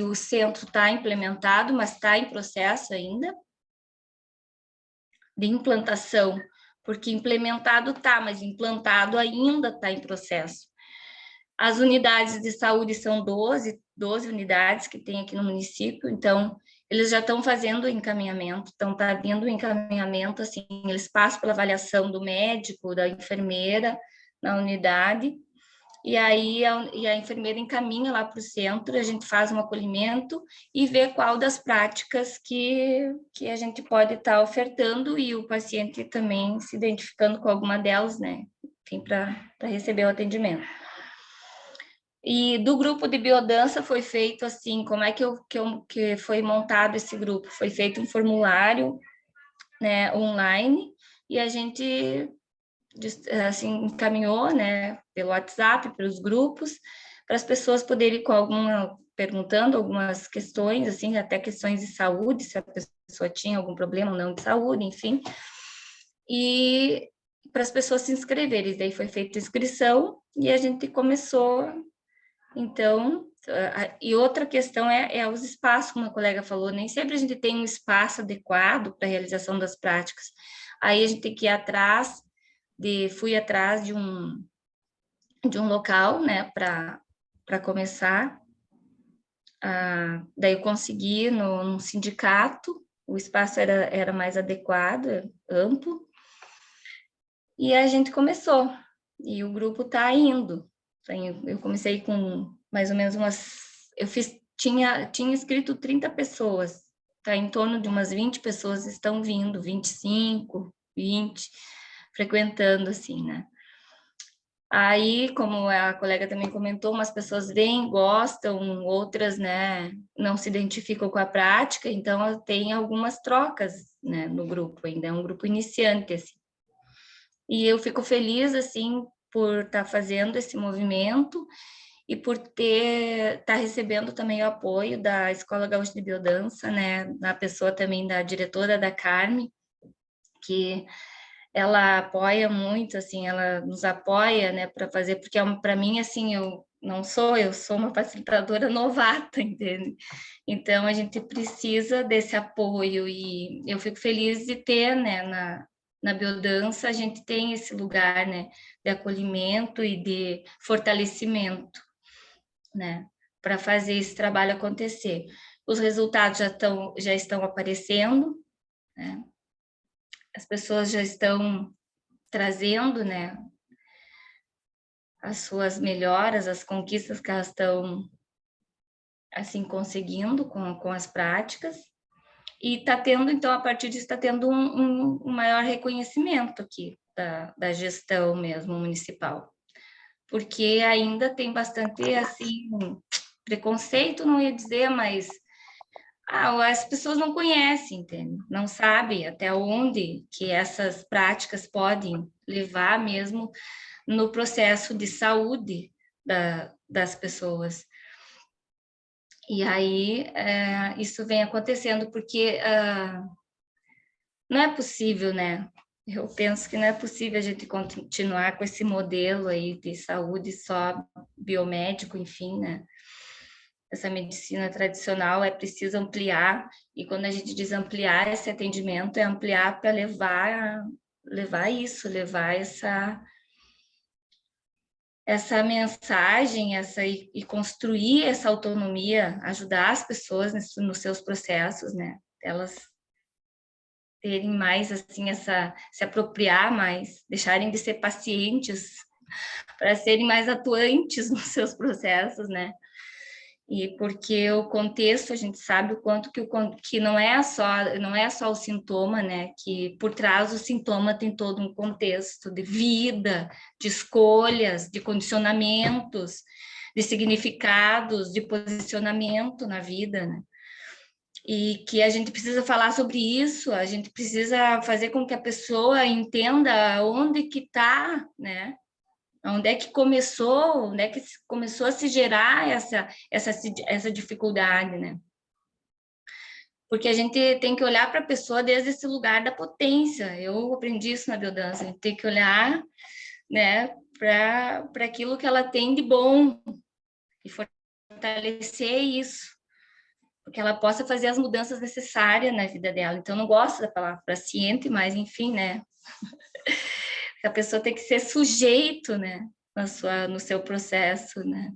o centro está implementado, mas está em processo ainda de implantação, porque implementado está, mas implantado ainda está em processo. As unidades de saúde são 12 unidades que tem aqui no município, então eles já estão fazendo o encaminhamento, então está vindo o encaminhamento, assim, eles passam pela avaliação do médico, da enfermeira na unidade, e aí a enfermeira encaminha lá para o centro, a gente faz um acolhimento e vê qual das práticas que a gente pode estar ofertando e o paciente também se identificando com alguma delas, né, enfim, para receber o atendimento. E do grupo de biodança foi feito assim, como é que foi montado esse grupo? Foi feito um formulário, né, online, e a gente assim encaminhou, né, pelo WhatsApp, pelos grupos, para as pessoas poderem perguntando algumas questões, assim, até questões de saúde, se a pessoa tinha algum problema ou não de saúde, enfim, e para as pessoas se inscreverem. Daí foi feita a inscrição e a gente começou. Então, e outra questão é os espaços, como a colega falou, nem sempre a gente tem um espaço adequado para a realização das práticas. Aí a gente tem que ir atrás, fui atrás de um local, né, para começar. Daí eu consegui num sindicato, o espaço era mais adequado, amplo, e a gente começou, e o grupo está indo. Eu comecei com mais ou menos tinha inscrito 30 pessoas, tá em torno de umas 20 pessoas estão vindo, 25, 20, frequentando, assim, né? Aí, como a colega também comentou, umas pessoas vêm, gostam, outras, né, não se identificam com a prática, então tem algumas trocas, né, no grupo, ainda é um grupo iniciante, assim. E eu fico feliz, assim, por estar fazendo esse movimento e por estar recebendo também o apoio da Escola Gaúcha de Biodança, né, na pessoa também da diretora da Carme, que ela apoia muito, assim, ela nos apoia, né, para fazer, porque para mim, assim, eu sou uma facilitadora novata, entende? Então, a gente precisa desse apoio e eu fico feliz de ter, né, na biodança, a gente tem esse lugar, né, de acolhimento e de fortalecimento, né, para fazer esse trabalho acontecer. Os resultados já estão aparecendo, né? As pessoas já estão trazendo, né, as suas melhoras, as conquistas que elas estão, assim, conseguindo com as práticas, e está tendo, então, a partir disso, está tendo um maior reconhecimento aqui da gestão mesmo municipal, porque ainda tem bastante, assim, preconceito, não ia dizer, mas as pessoas não conhecem, entende? Não sabem até onde que essas práticas podem levar mesmo no processo de saúde das pessoas. E aí, isso vem acontecendo, porque não é possível, né? Eu penso que não é possível a gente continuar com esse modelo aí de saúde só biomédico, enfim, né? Essa medicina tradicional é preciso ampliar, e quando a gente diz ampliar esse atendimento, é ampliar para levar essa mensagem, e construir essa autonomia, ajudar as pessoas nos seus processos, né? Elas terem mais, assim, se apropriar mais, deixarem de ser pacientes para serem mais atuantes nos seus processos, né? E porque o contexto, a gente sabe o quanto que não é só o sintoma, né? Que por trás do sintoma tem todo um contexto de vida, de escolhas, de condicionamentos, de significados, de posicionamento na vida, né? E que a gente precisa falar sobre isso, a gente precisa fazer com que a pessoa entenda onde que está, né? Onde é que começou a se gerar essa dificuldade, né? Porque a gente tem que olhar para a pessoa desde esse lugar da potência. Eu aprendi isso na biodança, a gente tem que olhar, né, para aquilo que ela tem de bom e fortalecer isso, porque ela possa fazer as mudanças necessárias na vida dela. Então, eu não gosto da palavra paciente, mas enfim, né? A pessoa tem que ser sujeito, né, no seu processo, né,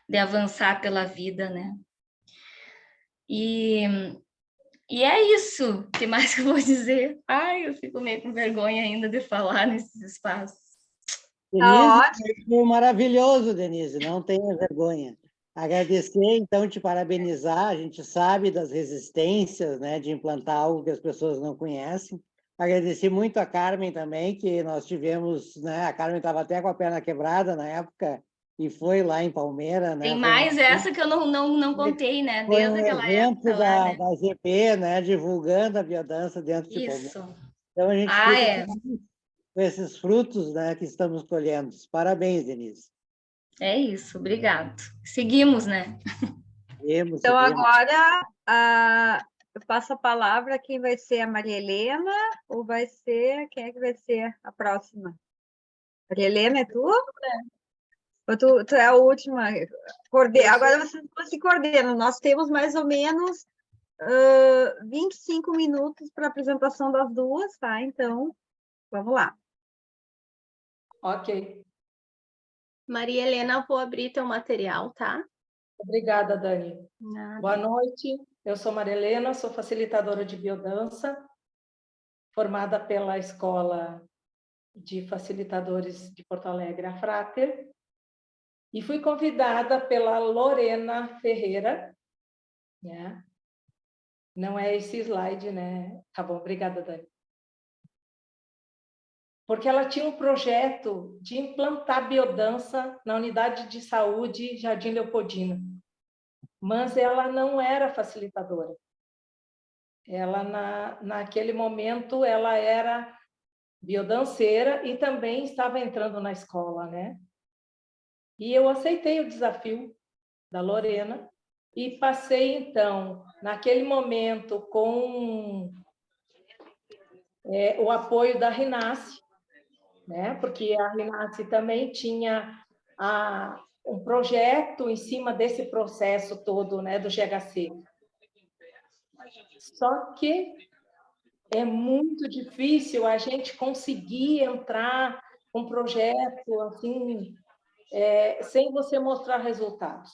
de avançar pela vida, né. E é isso. O que mais que eu vou dizer? Ai, eu fico meio com vergonha ainda de falar nesses espaços. Denise, ótimo. foi maravilhoso, Denise, não tenha vergonha. Agradecer, então, te parabenizar. A gente sabe das resistências, né, de implantar algo que as pessoas não conhecem. Agradecer muito a Carmen também, que nós tivemos, né, a Carmen estava até com a perna quebrada na época e foi lá em Palmeira, né? Tem mais essa que eu não contei, né? Foi Desde um aquela evento época lá, né? da GP, né, divulgando a biodança dentro de Palmeira. Isso. Então, a gente Ah, fica é. com esses frutos, né, que estamos colhendo. Parabéns, Denise. É isso. Obrigado. Seguimos, né? Seguimos, Então, seguimos. agora, eu passo a palavra. Quem vai ser a Maria Helena? Ou vai ser... Quem é que vai ser a próxima? Maria Helena, é tu? Ou tu é a última? Agora vocês se coordenam. Nós temos mais ou menos 25 minutos para a apresentação das duas, tá? Então, vamos lá. Ok. Maria Helena, vou abrir teu material, tá? Obrigada, Dani. Nada. Boa noite. Eu sou Maria Helena, sou facilitadora de biodança, formada pela Escola de Facilitadores de Porto Alegre, a Frater, e fui convidada pela Lorena Ferreira, né? Não é esse slide, né? Tá bom, obrigada, Dani. porque ela tinha um projeto de implantar biodança na unidade de saúde Jardim Leopoldina, mas ela não era facilitadora. Ela, naquele momento, ela era biodanceira e também estava entrando na escola, né? E eu aceitei o desafio da Lorena e passei, então, naquele momento, com o apoio da Rinasce, né? Porque a Rinasce também tinha um projeto em cima desse processo todo, né, do GHC. Só que é muito difícil a gente conseguir entrar com um projeto assim, sem você mostrar resultados,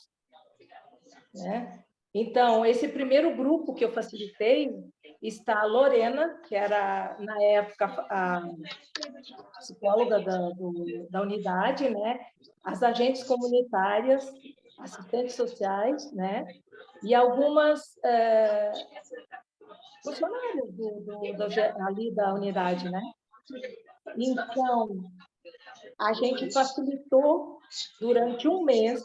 né? Então, esse primeiro grupo que eu facilitei está a Lorena, que era, na época, a psicóloga da unidade, né? As agentes comunitárias, assistentes sociais, né? E algumas funcionários ali da unidade, né? Então, a gente facilitou durante um mês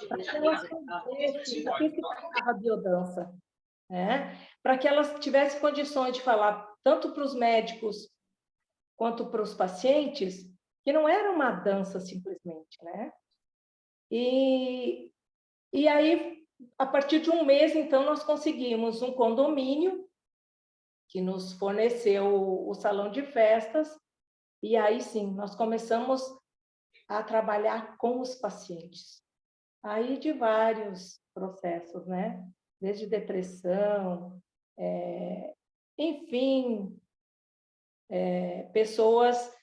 para que elas conhecessem o que se tratava a biodança, né? Para que elas tivessem condições de falar tanto para os médicos quanto para os pacientes que não era uma dança simplesmente, né? E aí, a partir de um mês, então, nós conseguimos um condomínio que nos forneceu o salão de festas, e aí sim, nós começamos a trabalhar com os pacientes. Aí de vários processos, né? Desde depressão, enfim, pessoas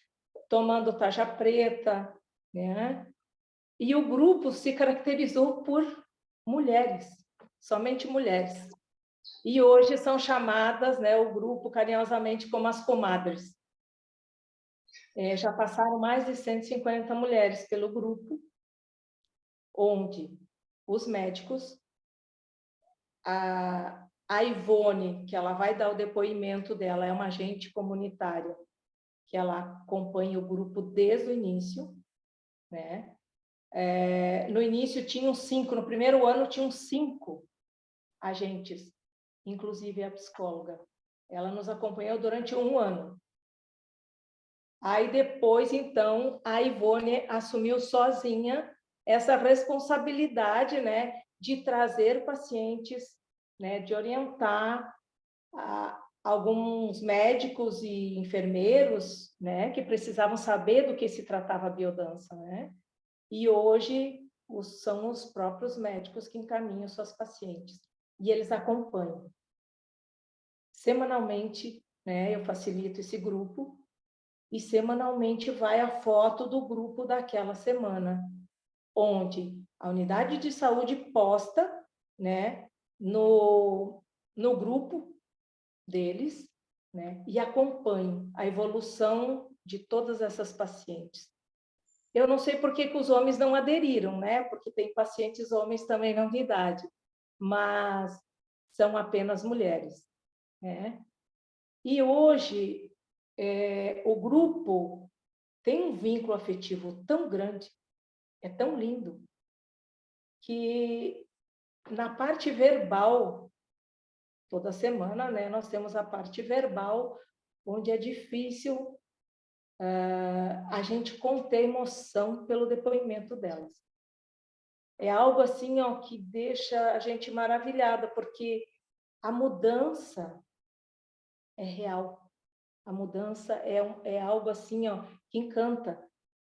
tomando tarja preta, né? E o grupo se caracterizou por mulheres, somente mulheres. E hoje são chamadas, né, o grupo carinhosamente como as comadres. Já passaram mais de 150 mulheres pelo grupo, onde os médicos, a Ivone, que ela vai dar o depoimento dela, é uma agente comunitária, que ela acompanha o grupo desde o início, né? No início tinham 5, no primeiro ano tinham 5 agentes, inclusive a psicóloga. Ela nos acompanhou durante 1 ano. Aí depois, então, a Ivone assumiu sozinha essa responsabilidade, né, de trazer pacientes, né, de orientar alguns médicos e enfermeiros, né, que precisavam saber do que se tratava a biodança, né? E hoje são os próprios médicos que encaminham suas pacientes e eles acompanham. Semanalmente, né, eu facilito esse grupo e semanalmente vai a foto do grupo daquela semana, onde a unidade de saúde posta, né, no grupo deles, né, e acompanha a evolução de todas essas pacientes. Eu não sei por que os homens não aderiram, né, porque tem pacientes homens também na unidade, mas são apenas mulheres, né? E hoje o grupo tem um vínculo afetivo tão grande, é tão lindo, que na parte verbal, toda semana, né, nós temos a parte verbal, onde é difícil a gente conter emoção pelo depoimento delas. É algo assim, ó, que deixa a gente maravilhada, porque a mudança é real. A mudança é algo assim, ó, que encanta,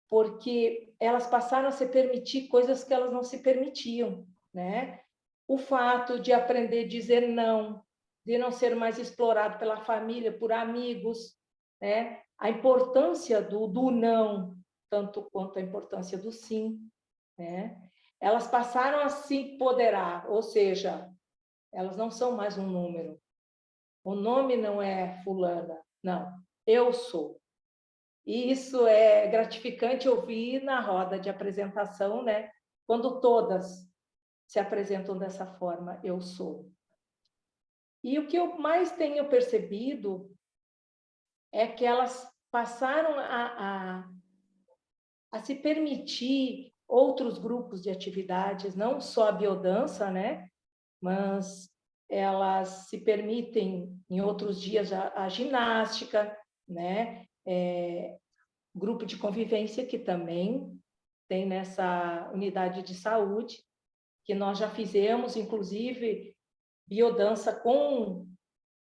porque elas passaram a se permitir coisas que elas não se permitiam, né? O fato de aprender a dizer não, de não ser mais explorado pela família, por amigos, né? A importância do não, tanto quanto a importância do sim, né? Elas passaram a se empoderar, ou seja, elas não são mais um número. O nome não é fulana, não, eu sou. E isso é gratificante ouvir na roda de apresentação, né? Quando todas se apresentam dessa forma, eu sou. E o que eu mais tenho percebido é que elas passaram a se permitir outros grupos de atividades, não só a biodança, né? Mas elas se permitem, em outros dias, a ginástica, né? Grupo de convivência, que também tem nessa unidade de saúde, que nós já fizemos, inclusive, biodança com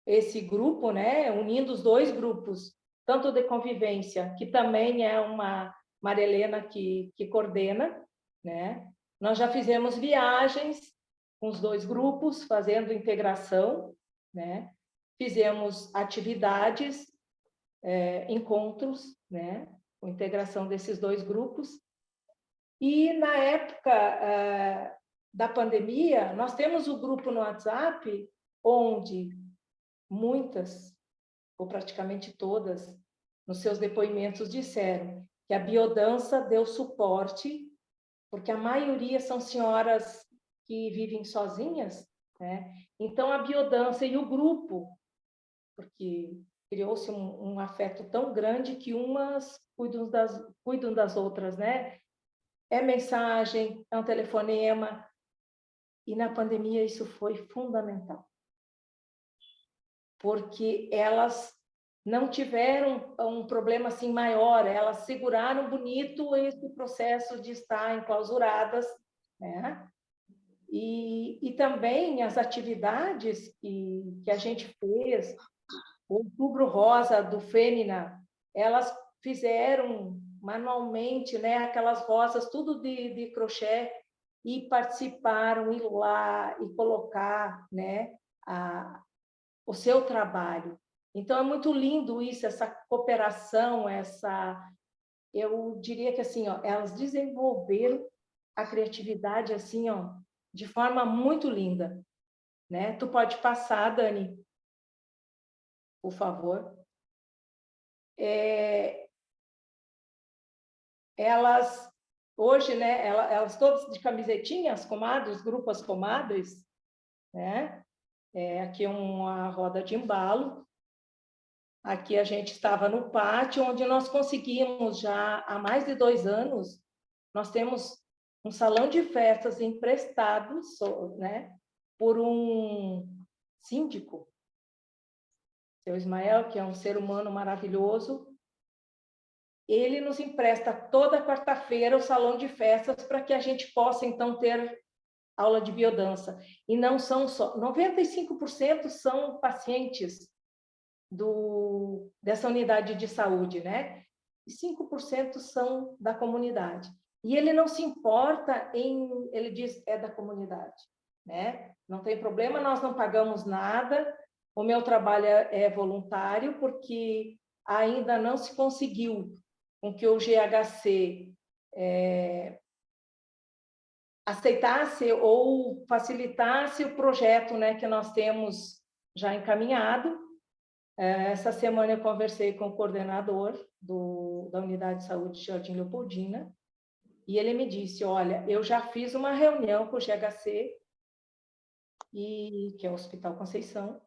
esse grupo, né? Unindo os dois grupos, tanto de convivência, que também é uma Marilena que coordena, né? Nós já fizemos viagens com os dois grupos, fazendo integração, né? Fizemos atividades, encontros, né? Com integração desses dois grupos. E na época da pandemia, nós temos o grupo no WhatsApp, onde muitas, ou praticamente todas, nos seus depoimentos disseram que a biodança deu suporte, porque a maioria são senhoras que vivem sozinhas, né? Então, a biodança e o grupo, porque criou-se um afeto tão grande que umas cuidam das outras, né? É mensagem, é um telefonema, e na pandemia isso foi fundamental, porque elas não tiveram um problema assim maior, elas seguraram bonito esse processo de estar enclausuradas, né? E também as atividades que a gente fez, o Outubro Rosa do Fêmina, elas fizeram manualmente, né, aquelas rosas, tudo de crochê, e participaram, ir lá e colocar, né, o seu trabalho. Então, é muito lindo isso, essa cooperação, eu diria que assim, ó, elas desenvolveram a criatividade assim, ó, de forma muito linda, né? Tu pode passar, Dani, por favor. Elas hoje, né? Elas todas de camisetinha, as comadres, grupos comadres, né? Aqui uma roda de embalo. Aqui a gente estava no pátio, onde nós conseguimos já há mais de 2 anos, nós temos um salão de festas emprestado, né, por um síndico, seu Ismael, que é um ser humano maravilhoso. Ele nos empresta toda quarta-feira o salão de festas para que a gente possa, então, ter aula de biodança. E não são só... 95% são pacientes dessa unidade de saúde, né? E 5% são da comunidade. E ele não se importa ele diz, é da comunidade, né? Não tem problema, nós não pagamos nada, o meu trabalho é voluntário, porque ainda não se conseguiu com que o GHC aceitasse ou facilitasse o projeto, né, que nós temos já encaminhado. Essa semana eu conversei com o coordenador da Unidade de Saúde de Jardim Leopoldina, e ele me disse, olha, eu já fiz uma reunião com o GHC, que é o Hospital Conceição.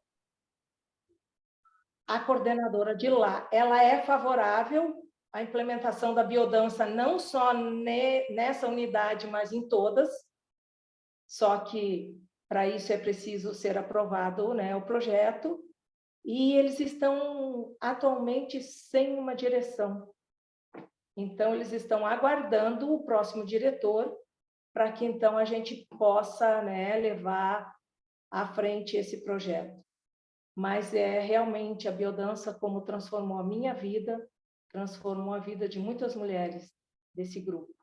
A coordenadora de lá, ela é favorável à implementação da biodança, não só nessa unidade, mas em todas, só que para isso é preciso ser aprovado, né, o projeto. E eles estão atualmente sem uma direção. Então, eles estão aguardando o próximo diretor para que, então, a gente possa, né, levar à frente esse projeto. Mas é realmente a biodança como transformou a minha vida, transformou a vida de muitas mulheres desse grupo.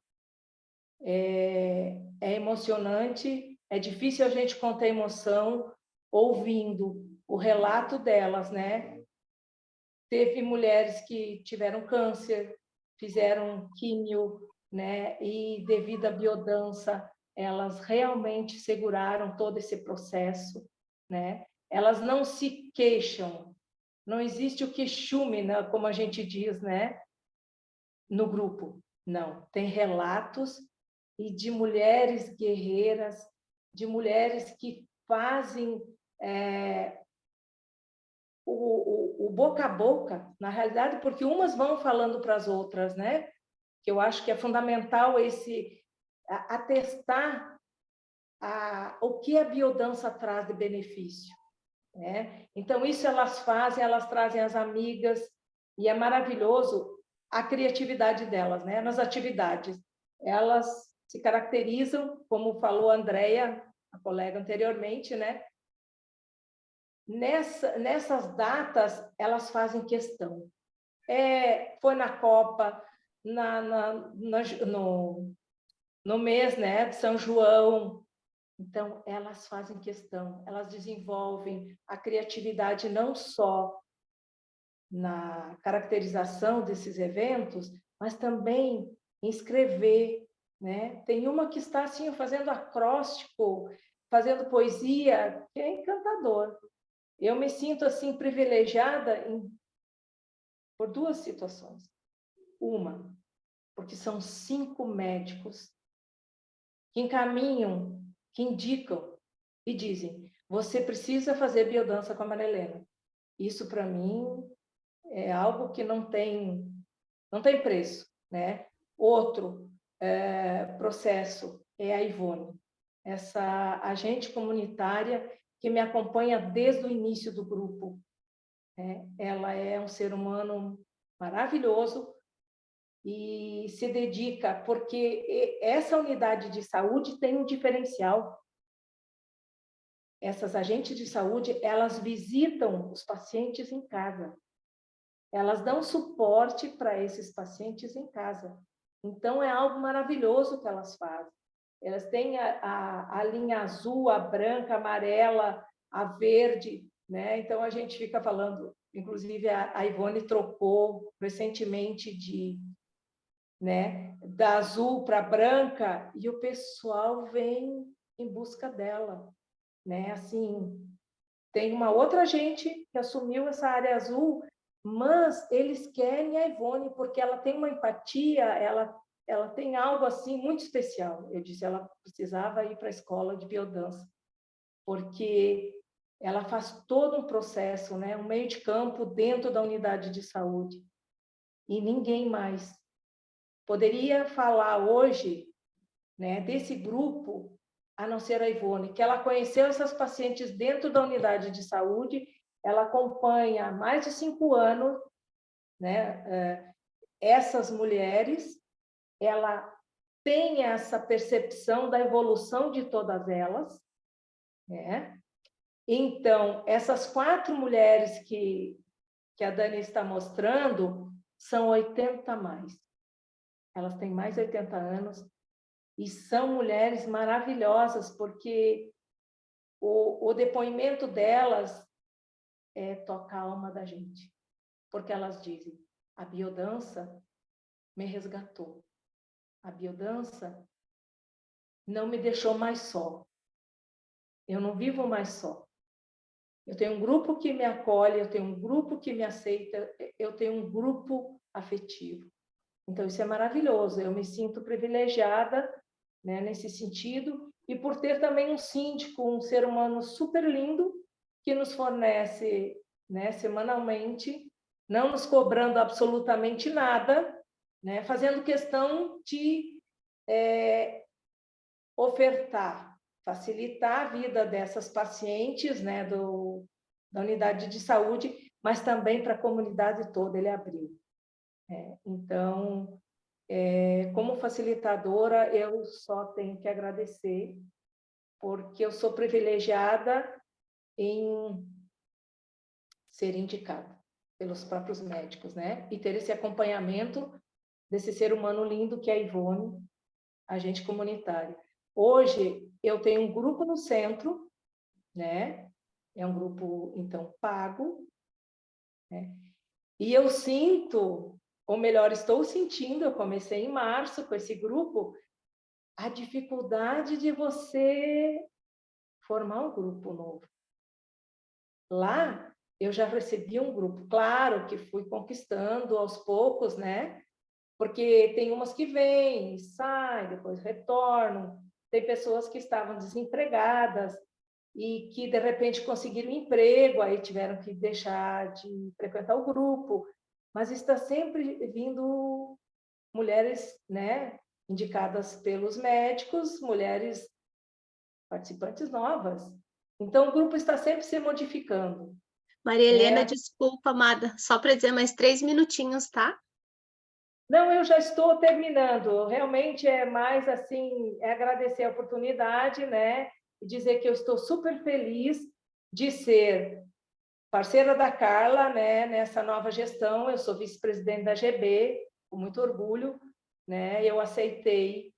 É emocionante, é difícil a gente conter emoção ouvindo o relato delas, né? Teve mulheres que tiveram câncer, fizeram químio, né? E devido à biodança, elas realmente seguraram todo esse processo, né? Elas não se queixam, não existe o queixume, né? Como a gente diz, né? No grupo, não. Tem relatos e de mulheres guerreiras, de mulheres que fazem o boca a boca, na realidade, porque umas vão falando para as outras, né? Que eu acho que é fundamental atestar o que a biodança traz de benefício, né? Então, isso elas fazem, elas trazem as amigas, e é maravilhoso a criatividade delas, né? Nas atividades. Elas se caracterizam, como falou a Andréia, a colega anteriormente, né? Nessas datas, elas fazem questão. Foi na Copa, no mês, né, de São João. Então, elas fazem questão, elas desenvolvem a criatividade não só na caracterização desses eventos, mas também em escrever, né? Tem uma que está assim fazendo acróstico, fazendo poesia, que é encantador. Eu me sinto assim privilegiada por duas situações. Uma, porque são 5 médicos que encaminham, que indicam e dizem: você precisa fazer biodança com a Maria Helena. Isso para mim é algo que não tem preço, né? Outro processo é a Ivone, essa agente comunitária que me acompanha desde o início do grupo. Ela é um ser humano maravilhoso e se dedica, porque essa unidade de saúde tem um diferencial. Essas agentes de saúde, elas visitam os pacientes em casa. Elas dão suporte para esses pacientes em casa. Então, é algo maravilhoso que elas fazem. Elas têm a linha azul, a branca, a amarela, a verde, né? Então, a gente fica falando, inclusive a Ivone trocou recentemente da azul para branca, e o pessoal vem em busca dela, né? Assim, tem uma outra gente que assumiu essa área azul, mas eles querem a Ivone porque ela tem uma empatia, ela tem algo assim muito especial. Eu disse, ela precisava ir para a escola de biodança, porque ela faz todo um processo, né? Um meio de campo dentro da unidade de saúde, e ninguém mais poderia falar hoje, né, desse grupo, a não ser a Ivone, que ela conheceu essas pacientes dentro da unidade de saúde, ela acompanha há mais de 5 anos, né, essas mulheres, ela tem essa percepção da evolução de todas elas, né? Então, essas 4 mulheres que a Dani está mostrando são 80 a mais. Elas têm mais de 80 anos, e são mulheres maravilhosas, porque o depoimento delas toca a alma da gente. Porque elas dizem, a biodança me resgatou. A biodança não me deixou mais só. Eu não vivo mais só. Eu tenho um grupo que me acolhe, eu tenho um grupo que me aceita, eu tenho um grupo afetivo. Então, isso é maravilhoso. Eu me sinto privilegiada, né, nesse sentido, e por ter também um síndico, um ser humano super lindo, que nos fornece, né, semanalmente, não nos cobrando absolutamente nada, né, fazendo questão de ofertar, facilitar a vida dessas pacientes, né, da unidade de saúde, mas também para a comunidade toda ele abriu. Então, como facilitadora, eu só tenho que agradecer, porque eu sou privilegiada em ser indicada pelos próprios médicos, né? E ter esse acompanhamento desse ser humano lindo que é a Ivone, agente comunitária. Hoje, eu tenho um grupo no centro, né? É um grupo, então, pago, né? E eu sinto, ou melhor, estou sentindo, eu comecei em março com esse grupo, a dificuldade de você formar um grupo novo. Lá, eu já recebi um grupo, claro que fui conquistando aos poucos, né? Porque tem umas que vêm, saem, depois retornam, tem pessoas que estavam desempregadas, e que, de repente, conseguiram emprego, aí tiveram que deixar de frequentar o grupo, mas está sempre vindo mulheres, né, indicadas pelos médicos, mulheres participantes novas. Então, o grupo está sempre se modificando. Maria Helena, desculpa, amada, só para dizer mais 3 minutinhos, tá? Não, eu já estou terminando. Realmente é mais assim, é agradecer a oportunidade, né? E dizer que eu estou super feliz de ser parceira da Carla, né, nessa nova gestão. Eu sou vice-presidente da GB, com muito orgulho, né? Eu aceitei,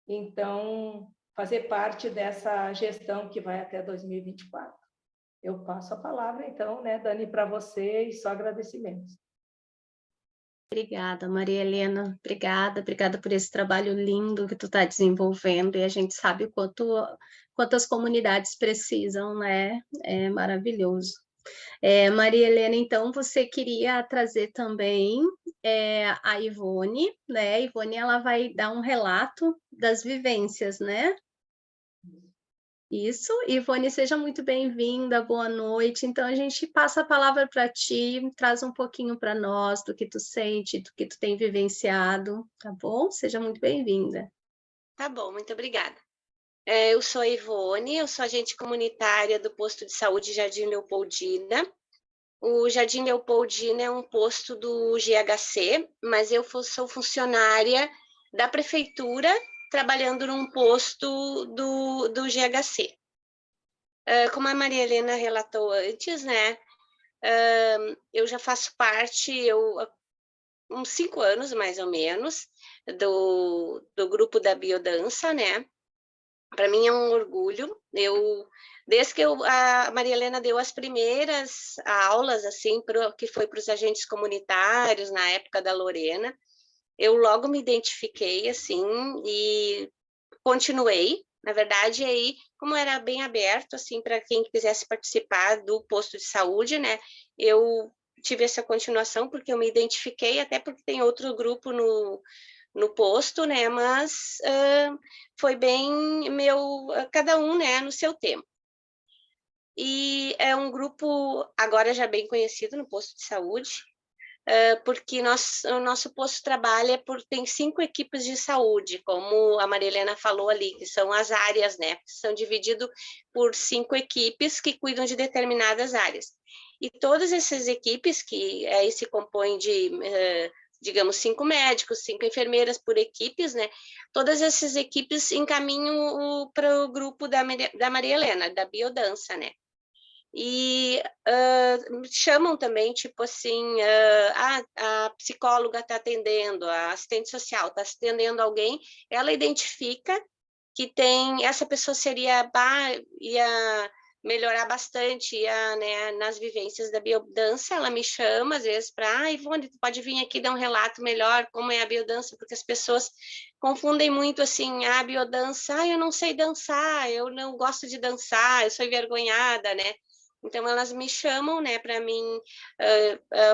então, fazer parte dessa gestão que vai até 2024. Eu passo a palavra, então, né, Dani, para você e só agradecimentos. Obrigada, Maria Helena. Obrigada por esse trabalho lindo que tu está desenvolvendo, e a gente sabe quantas comunidades precisam, né? É maravilhoso. Maria Helena, então, você queria trazer também a Ivone, né? A Ivone, ela vai dar um relato das vivências, né? Isso, Ivone, seja muito bem-vinda, boa noite. Então, a gente passa a palavra para ti, traz um pouquinho para nós do que tu sente, do que tu tem vivenciado, tá bom? Seja muito bem-vinda. Tá bom, muito obrigada. Eu sou a Ivone, eu sou agente comunitária do posto de saúde Jardim Leopoldina. O Jardim Leopoldina é um posto do GHC, mas eu sou funcionária da prefeitura, trabalhando num posto do GHC. Como a Maria Helena relatou antes, né, eu já faço parte, uns 5 anos, mais ou menos, do grupo da biodança, né? Para mim é um orgulho. Desde que a Maria Helena deu as primeiras aulas, assim, que foi para os agentes comunitários, na época da Lorena, eu logo me identifiquei, assim, e continuei. Na verdade, aí, como era bem aberto, assim, para quem quisesse participar do posto de saúde, né, eu tive essa continuação porque eu me identifiquei, até porque tem outro grupo no posto, né, mas foi bem cada um, né, no seu tempo. E é um grupo agora já bem conhecido no posto de saúde, porque o nosso posto trabalha tem 5 equipes de saúde, como a Maria Helena falou ali, que são as áreas, né? São divididos por 5 equipes que cuidam de determinadas áreas. E todas essas equipes, que aí se compõem de, digamos, 5 médicos, 5 enfermeiras por equipes, né? Todas essas equipes encaminham para o grupo da Maria Helena, da biodança, né? E chamam também, tipo assim, a psicóloga está atendendo, a assistente social está atendendo alguém, ela identifica que essa pessoa ia melhorar bastante, né, nas vivências da biodança. Ela me chama, às vezes, para, Ivone, tu pode vir aqui dar um relato melhor como é a biodança, porque as pessoas confundem muito, assim, a biodança, eu não sei dançar, eu não gosto de dançar, eu sou envergonhada, né? Então, elas me chamam, né, para mim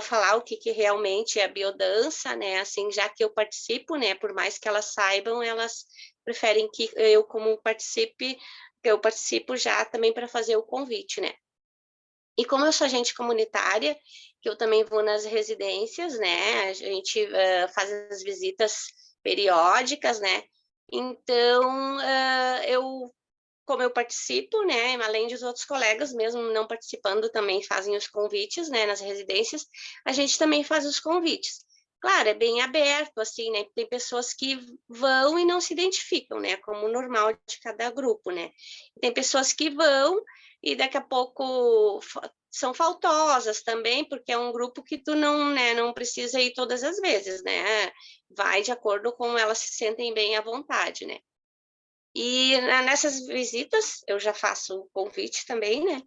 falar o que realmente é a biodança, né, assim, já que eu participo, né, por mais que elas saibam, elas preferem que eu, eu participo já também para fazer o convite, né. E como eu sou agente comunitária, que eu também vou nas residências, né, a gente faz as visitas periódicas, né, então, como eu participo, né, além dos outros colegas, mesmo não participando, também fazem os convites, né, nas residências, a gente também faz os convites. Claro, é bem aberto, assim, né, tem pessoas que vão e não se identificam, né, como normal de cada grupo, né. Tem pessoas que vão e daqui a pouco são faltosas também, porque é um grupo que tu não, né, não precisa ir todas as vezes, né, vai de acordo com elas se sentem bem à vontade, né. E nessas visitas eu já faço o convite também, né?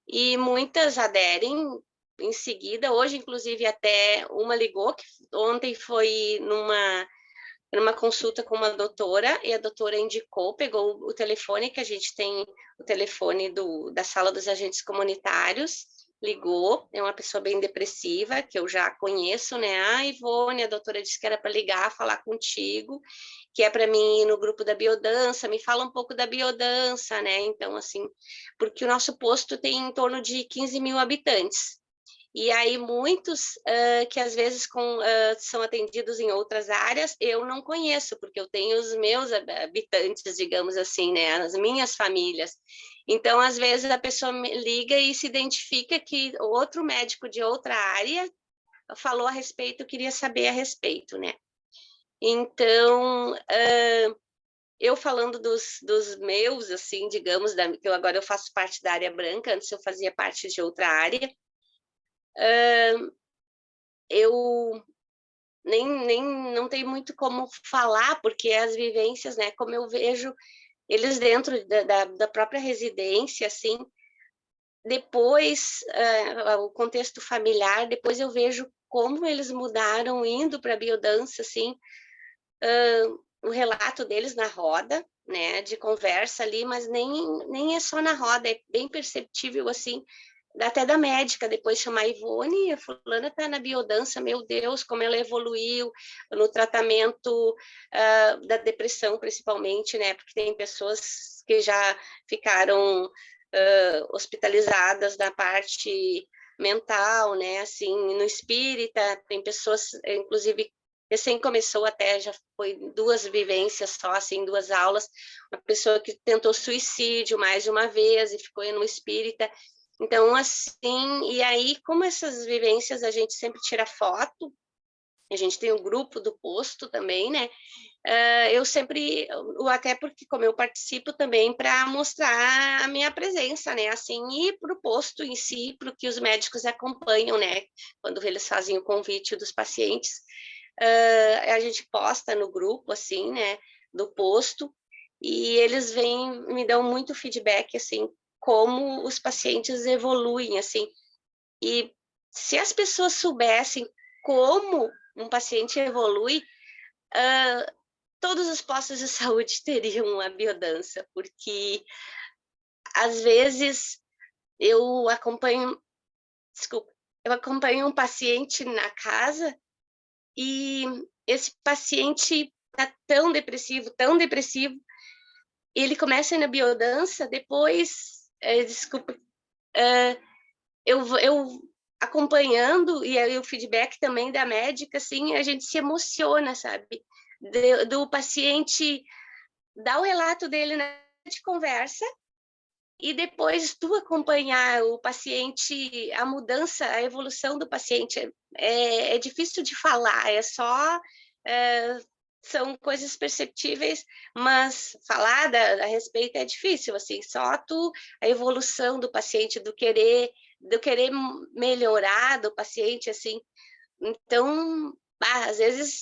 E muitas aderem em seguida. Hoje, inclusive, até uma ligou, que ontem foi numa consulta com uma doutora, e a doutora indicou, pegou o telefone, que a gente tem o telefone da sala dos agentes comunitários, ligou, é uma pessoa bem depressiva, que eu já conheço, né? Ivone, a doutora disse que era para ligar, falar contigo, que é para mim ir no grupo da biodança. Me fala um pouco da biodança, né? Então, assim, porque o nosso posto tem em torno de 15 mil habitantes. E aí muitos que às vezes são atendidos em outras áreas, eu não conheço, porque eu tenho os meus habitantes, digamos assim, né? As minhas famílias. Então, às vezes, a pessoa me liga e se identifica que outro médico de outra área falou a respeito, queria saber a respeito, né? Então, eu falando dos meus, assim, digamos, que agora eu faço parte da área branca, antes eu fazia parte de outra área, eu nem não tenho muito como falar, porque as vivências, né, como eu vejo eles dentro da própria residência, assim, depois, o contexto familiar, depois eu vejo como eles mudaram indo para a biodança, assim, o relato deles na roda, né, de conversa ali, mas nem é só na roda, é bem perceptível, assim, até da médica, depois chamar a Ivone, a fulana está na biodança, meu Deus, como ela evoluiu no tratamento da depressão, principalmente, né, porque tem pessoas que já ficaram hospitalizadas na parte mental, né, assim, no espírita, tem pessoas, inclusive, recém começou até, já foi 2 vivências só, assim, 2 aulas, uma pessoa que tentou suicídio mais de uma vez e ficou no espírita. Então, assim, e aí, como essas vivências a gente sempre tira foto, a gente tem um grupo do posto também, né? Eu sempre, até porque como eu participo também para mostrar a minha presença, né? Assim, e para o posto em si, para que os médicos acompanham, né? Quando eles fazem o convite dos pacientes, a gente posta no grupo, assim, né? Do posto, e eles vêm, me dão muito feedback, assim, como os pacientes evoluem, assim. E se as pessoas soubessem como um paciente evolui, todos os postos de saúde teriam a biodança, porque às vezes eu acompanho, desculpa, eu acompanho um paciente na casa e esse paciente está tão depressivo, e ele começa a ir na biodança, depois, desculpa, eu acompanhando, e aí o feedback também da médica, assim, a gente se emociona, sabe? Do paciente dar o relato dele na de conversa, e depois tu acompanhar o paciente, a mudança, a evolução do paciente. É difícil de falar, são coisas perceptíveis, mas falar a respeito é difícil, assim, só a evolução do paciente, do querer melhorar do paciente, assim. Então, às vezes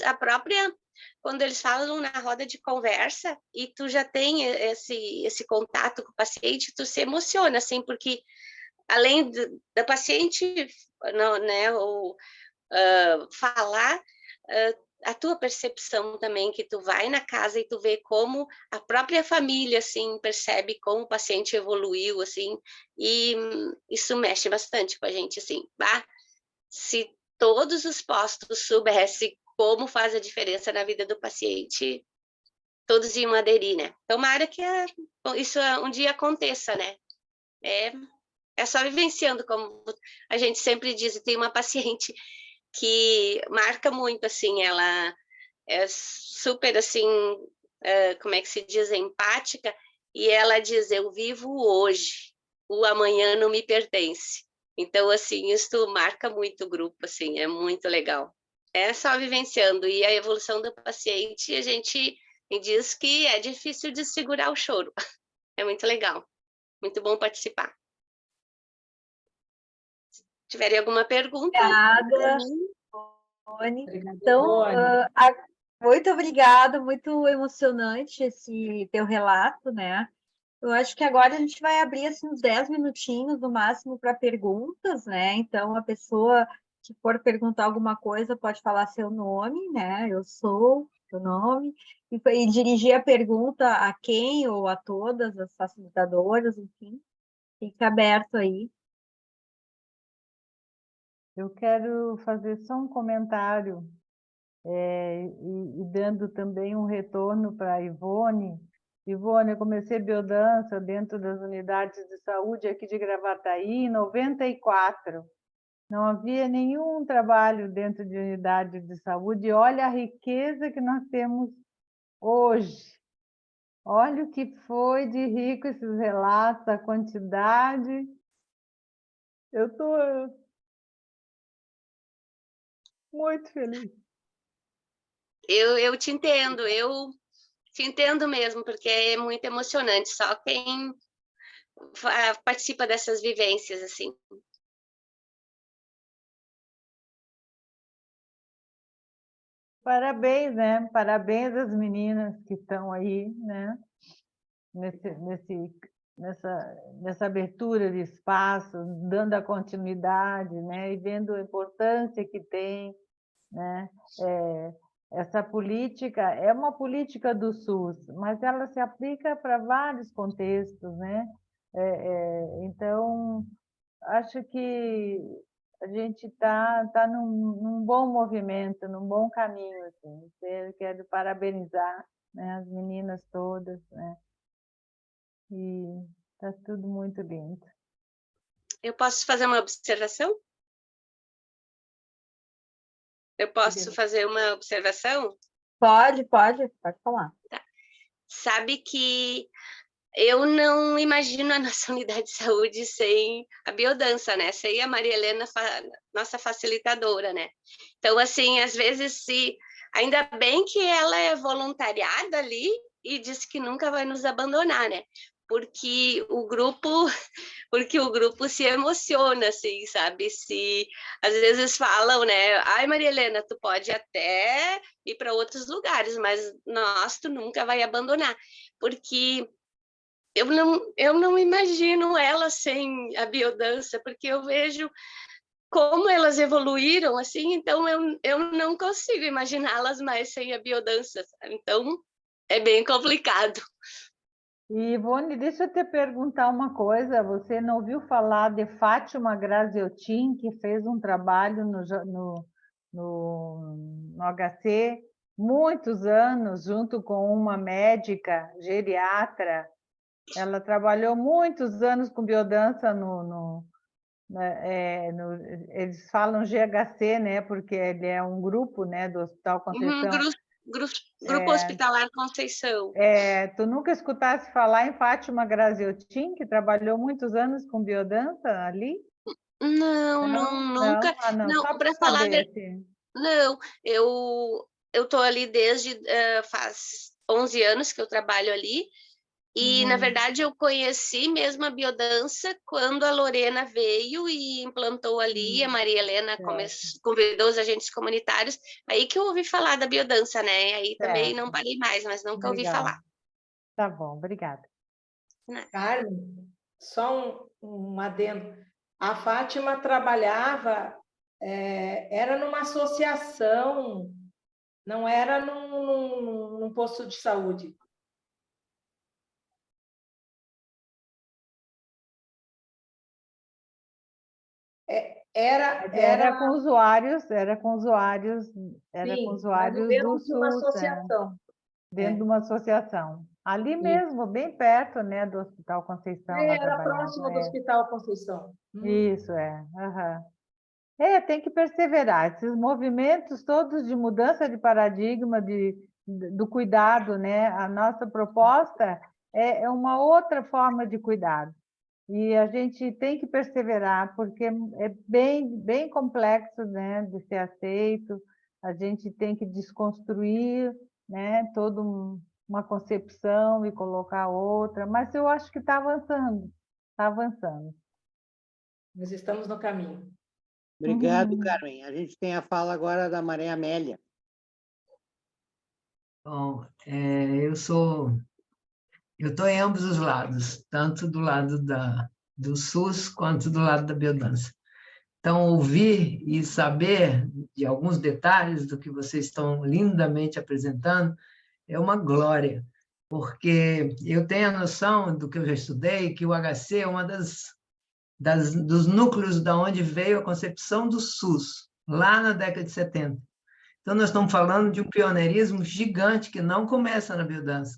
quando eles falam na roda de conversa e tu já tem esse contato com o paciente, tu se emociona, assim, porque além da paciente, não, né, ou falar, a tua percepção também, que tu vai na casa e tu vê como a própria família, assim, percebe como o paciente evoluiu, assim, e isso mexe bastante com a gente, assim, se todos os postos soubessem como faz a diferença na vida do paciente, todos iam aderir, né? Tomara que isso um dia aconteça, né? É só vivenciando, como a gente sempre diz, tem uma paciente que marca muito, assim, ela é super, assim, como é que se diz, empática, e ela diz, eu vivo hoje, o amanhã não me pertence. Então, assim, isso marca muito o grupo, assim, é muito legal. É só vivenciando, e a evolução do paciente, a gente diz que é difícil de segurar o choro. É muito legal, muito bom participar. Se tiverem alguma pergunta? Obrigada, Ivone. Então, muito obrigada, muito emocionante esse teu relato, né? Eu acho que agora a gente vai abrir assim, uns 10 minutinhos no máximo para perguntas, né? Então, a pessoa que for perguntar alguma coisa pode falar seu nome, né? Eu sou, seu nome, e dirigir a pergunta a quem ou a todas as facilitadoras, enfim. Fica aberto aí. Eu quero fazer só um comentário e dando também um retorno para a Ivone. Ivone, eu comecei biodança dentro das unidades de saúde aqui de Gravataí em 94. Não havia nenhum trabalho dentro de unidade de saúde. E olha a riqueza que nós temos hoje. Olha o que foi de rico esses relatos, a quantidade. Eu estou muito feliz. Eu te entendo mesmo, porque é muito emocionante, só quem participa dessas vivências, assim. Parabéns, né? Parabéns às meninas que estão aí, né? Nessa abertura de espaço, dando a continuidade, né? E vendo a importância que tem, né? Essa política é uma política do SUS, mas ela se aplica para vários contextos, né? Então, acho que a gente está num bom movimento, num bom caminho. Assim. Eu quero parabenizar, né, as meninas todas, né? E está tudo muito lindo. Eu posso fazer uma observação? Eu posso fazer uma observação? Pode falar. Tá. Sabe que eu não imagino a nossa unidade de saúde sem a biodança, né? Sem a Maria Helena, nossa facilitadora, né? Então, assim, às vezes, ainda bem que ela é voluntariada ali e disse que nunca vai nos abandonar, né? Porque o grupo se emociona, assim, sabe? Se às vezes falam, né? Ai, Maria Helena, tu pode até ir para outros lugares, mas tu nunca vai abandonar, porque eu não imagino ela sem a biodança, porque eu vejo como elas evoluíram, assim, então eu não consigo imaginá-las mais sem a biodança, então é bem complicado. E, Ivone, deixa eu te perguntar uma coisa, você não ouviu falar de Fátima Graziotin, que fez um trabalho no HC, muitos anos, junto com uma médica geriatra. Ela trabalhou muitos anos com biodança eles falam GHC, né? Porque ele é um grupo, né, do Hospital Conceição. Grupo Hospitalar Conceição. Tu nunca escutasse falar em Fátima Graziotin, que trabalhou muitos anos com biodança ali? Não, nunca. Não, só para falar saber. Assim. Não, eu estou ali desde faz 11 anos que eu trabalho ali. E, na verdade, eu conheci mesmo a biodança quando a Lorena veio e implantou ali, a Maria Helena convidou os agentes comunitários, aí que eu ouvi falar da biodança, né? Aí também não parei mais, mas nunca ouvi falar. Tá bom, obrigada. Carmen, só um adendo. A Fátima trabalhava, era numa associação, não era num posto de saúde. Era com usuários, sim, com usuários do SUS, uma associação. Dentro de uma associação. Ali mesmo, bem perto, né, do Hospital Conceição. Era próximo do Hospital Conceição. Isso, tem que perseverar. Esses movimentos todos de mudança de paradigma, do cuidado, né? A nossa proposta é uma outra forma de cuidado. E a gente tem que perseverar, porque é bem complexo, né, de ser aceito. A gente tem que desconstruir, né, toda uma concepção e colocar outra. Mas eu acho que está avançando, está avançando. Nós estamos no caminho. Obrigado, Carmen. A gente tem a fala agora da Maria Amélia. Bom, eu estou em ambos os lados, tanto do lado do SUS quanto do lado da biodança. Então, ouvir e saber de alguns detalhes do que vocês estão lindamente apresentando é uma glória, porque eu tenho a noção do que eu já estudei, que o HC é uma dos núcleos da onde veio a concepção do SUS, lá na década de 70. Então, nós estamos falando de um pioneirismo gigante que não começa na biodança.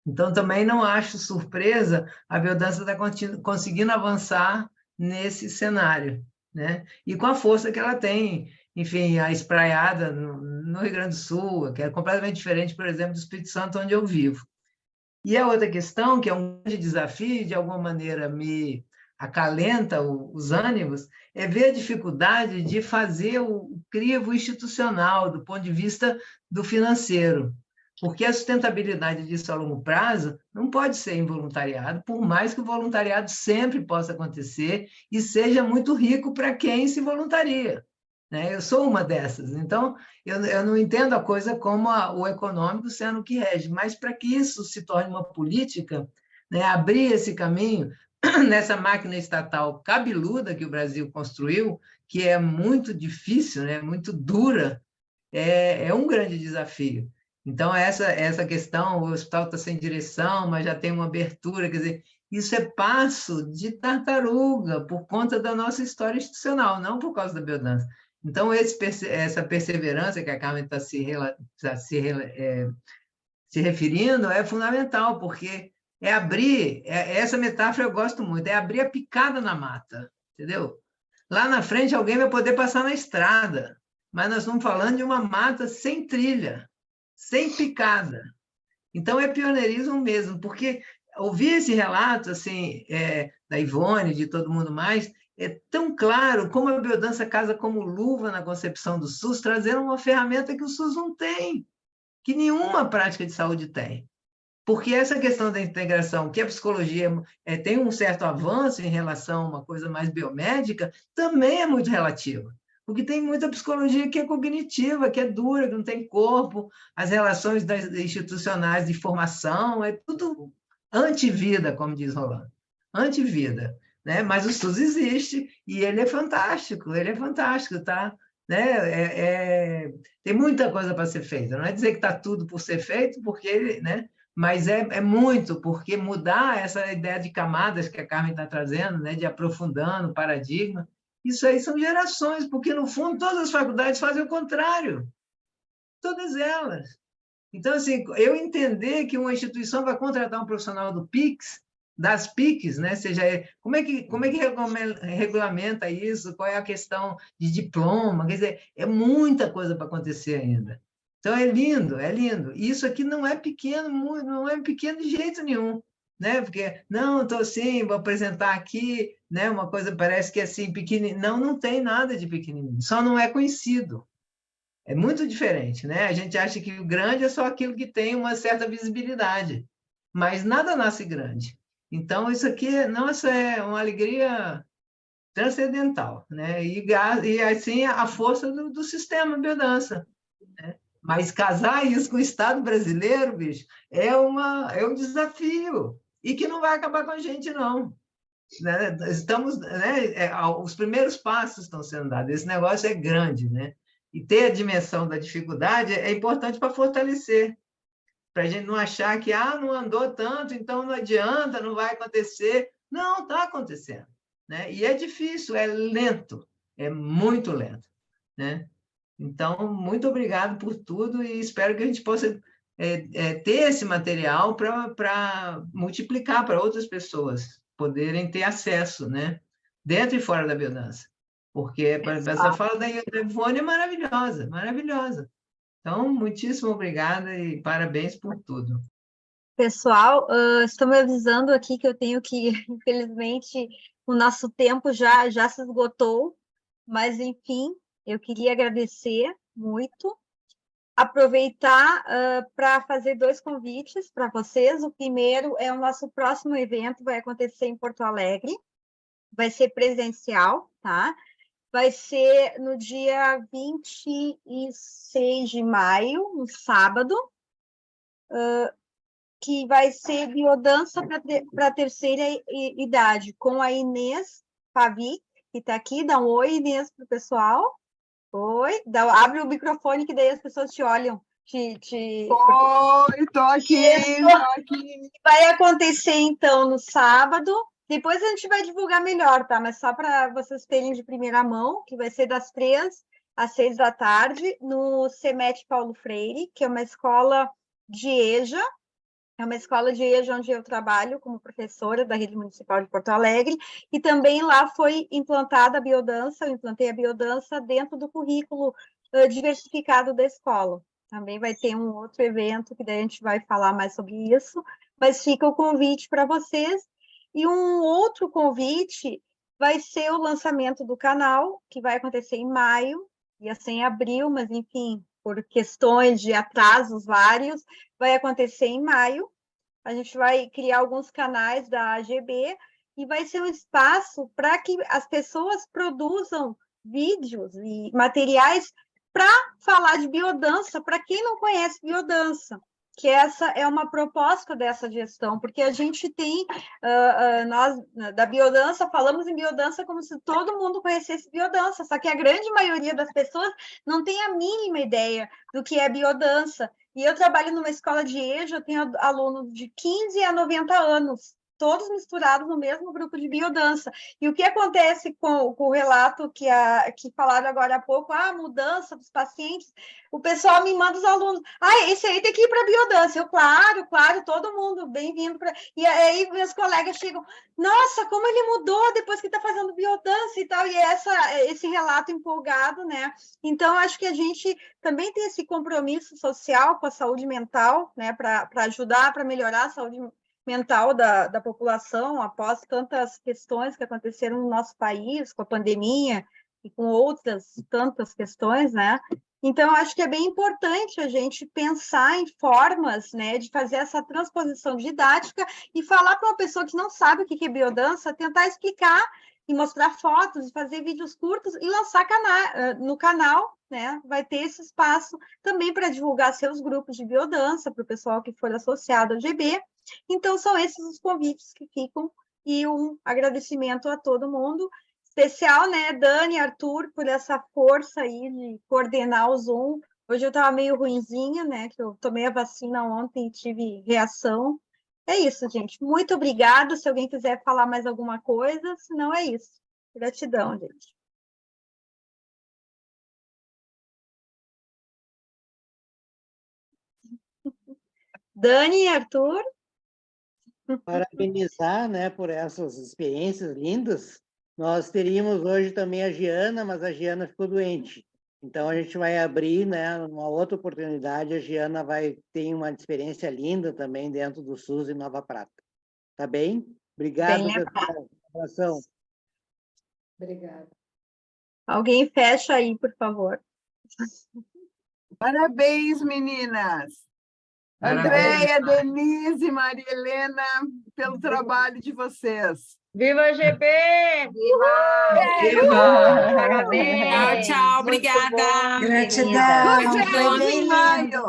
Então, também não acho surpresa a biodança estar conseguindo avançar nesse cenário, né? E com a força que ela tem, enfim, a espraiada no Rio Grande do Sul, que é completamente diferente, por exemplo, do Espírito Santo, onde eu vivo. E a outra questão, que é um grande desafio, de alguma maneira me acalenta os ânimos, é ver a dificuldade de fazer o crivo institucional do ponto de vista do financeiro, porque a sustentabilidade disso a longo prazo não pode ser em voluntariado, por mais que o voluntariado sempre possa acontecer e seja muito rico para quem se voluntaria, né? Eu sou uma dessas, então eu não entendo a coisa como o econômico sendo o que rege, mas para que isso se torne uma política, né, abrir esse caminho nessa máquina estatal cabeluda que o Brasil construiu, que é muito difícil, né, muito dura, é um grande desafio. Então, essa questão, o hospital está sem direção, mas já tem uma abertura, quer dizer, isso é passo de tartaruga por conta da nossa história institucional, não por causa da biodança. Então, essa perseverança que a Carmen está se referindo é fundamental, porque é abrir, essa metáfora eu gosto muito, é abrir a picada na mata, entendeu? Lá na frente alguém vai poder passar na estrada, mas nós estamos falando de uma mata sem trilha, sem picada. Então, é pioneirismo mesmo, porque ouvir esse relato assim, da Ivone, de todo mundo mais, é tão claro como a biodança casa como luva na concepção do SUS, trazendo uma ferramenta que o SUS não tem, que nenhuma prática de saúde tem. Porque essa questão da integração, que a psicologia tem um certo avanço em relação a uma coisa mais biomédica, também é muito relativa. Porque tem muita psicologia que é cognitiva, que é dura, que não tem corpo, as relações institucionais de formação, é tudo antivida, como diz Rolando. Antivida. Né? Mas o SUS existe e ele é fantástico, tá? Né? Tem muita coisa para ser feita. Não é dizer que está tudo por ser feito, porque ele, né? Mas é muito, porque mudar essa ideia de camadas que a Carmen está trazendo, né? De aprofundando o paradigma, isso aí são gerações, porque, no fundo, todas as faculdades fazem o contrário. Todas elas. Então, assim, eu entender que uma instituição vai contratar um profissional do PIX, das PICs, né? Seja, como é que regulamenta isso? Qual é a questão de diploma? Quer dizer, é muita coisa para acontecer ainda. Então, é lindo, é lindo. E isso aqui não é pequeno, não é pequeno de jeito nenhum, né? Porque, não, estou assim, vou apresentar aqui, né? Uma coisa parece que é assim, pequenininho. Não, não tem nada de pequenininho, só não é conhecido. É muito diferente, né? A gente acha que o grande é só aquilo que tem uma certa visibilidade, mas nada nasce grande. Então, isso aqui, nossa, é uma alegria transcendental, né? E assim, a força do sistema biodança, né? Mas casar isso com o Estado brasileiro, bicho, é um desafio, e que não vai acabar com a gente, não. Né? Estamos, né? Os primeiros passos estão sendo dados, esse negócio é grande, né? E ter a dimensão da dificuldade é importante para fortalecer, para a gente não achar que não andou tanto, então não adianta, não vai acontecer. Não, está acontecendo. Né? E é difícil, é lento, é muito lento. Né? Então, muito obrigado por tudo e espero que a gente possa ter esse material para multiplicar para outras pessoas poderem ter acesso, né? Dentro e fora da biodança. Porque essa fala da Ivone é maravilhosa, maravilhosa. Então, muitíssimo obrigada e parabéns por tudo. Pessoal, estão me avisando aqui que eu tenho que, infelizmente, o nosso tempo já se esgotou, mas, enfim, eu queria agradecer muito, aproveitar para fazer 2 convites para vocês. O primeiro é o nosso próximo evento, vai acontecer em Porto Alegre, vai ser presencial, tá? Vai ser no dia 26 de maio, no sábado, que vai ser biodança para a terceira idade, com a Inês Pavi, que está aqui. Dá um oi, Inês, para o pessoal. Oi. Abre o microfone, que daí as pessoas te olham. Oi, estou aqui, Vai acontecer, então, no sábado. Depois a gente vai divulgar melhor, tá? Mas só para vocês terem de primeira mão, que vai ser das 3 às 6 da tarde, no CEMET Paulo Freire, que é uma escola de EJA, onde eu trabalho como professora da Rede Municipal de Porto Alegre, e também lá foi implantada a biodança, eu implantei a biodança dentro do currículo diversificado da escola. Também vai ter um outro evento que daí a gente vai falar mais sobre isso, mas fica o convite para vocês. E um outro convite vai ser o lançamento do canal, que vai acontecer em maio, ia ser em abril, mas enfim, por questões de atrasos vários, vai acontecer em maio. A gente vai criar alguns canais da AGB e vai ser um espaço para que as pessoas produzam vídeos e materiais para falar de biodança, para quem não conhece biodança, que essa é uma proposta dessa gestão, porque a gente tem, nós da biodança, falamos em biodança como se todo mundo conhecesse biodança, só que a grande maioria das pessoas não tem a mínima ideia do que é biodança. E eu trabalho numa escola de EJA, eu tenho alunos de 15 a 90 anos, todos misturados no mesmo grupo de biodança. E o que acontece com o relato que falaram agora há pouco, a mudança dos pacientes, o pessoal me manda os alunos, esse aí tem que ir para biodança. Eu, claro, todo mundo, bem-vindo. E aí meus colegas chegam, nossa, como ele mudou depois que está fazendo biodança e tal, e esse relato empolgado, né? Então, acho que a gente também tem esse compromisso social com a saúde mental, né, para ajudar, para melhorar a saúde mental da população após tantas questões que aconteceram no nosso país, com a pandemia e com outras tantas questões, né? Então, acho que é bem importante a gente pensar em formas, né, de fazer essa transposição didática e falar para uma pessoa que não sabe o que é biodança, tentar explicar e mostrar fotos, fazer vídeos curtos e lançar no canal, né? Vai ter esse espaço também para divulgar seus grupos de biodança para o pessoal que for associado ao GB. Então, são esses os convites que ficam e um agradecimento a todo mundo. Especial, né, Dani, Arthur, por essa força aí de coordenar o Zoom. Hoje eu estava meio ruinzinha, né, que eu tomei a vacina ontem e tive reação. É isso, gente. Muito obrigada. Se alguém quiser falar mais alguma coisa, senão é isso. Gratidão, gente. Dani, Arthur. Parabenizar, né, por essas experiências lindas. Nós teríamos hoje também a Giana, mas a Giana ficou doente. Então a gente vai abrir, né, uma outra oportunidade. A Giana vai ter uma experiência linda também dentro do SUS em Nova Prata. Tá bem? Obrigado, pessoal. Abração. Obrigada. Alguém fecha aí, por favor. Parabéns, meninas. Andréia, Denise, Maria Helena, pelo trabalho de vocês. Viva a GB! Viva! Parabéns! Tchau, tchau, obrigada. Gratidão. Nos vemos em maio.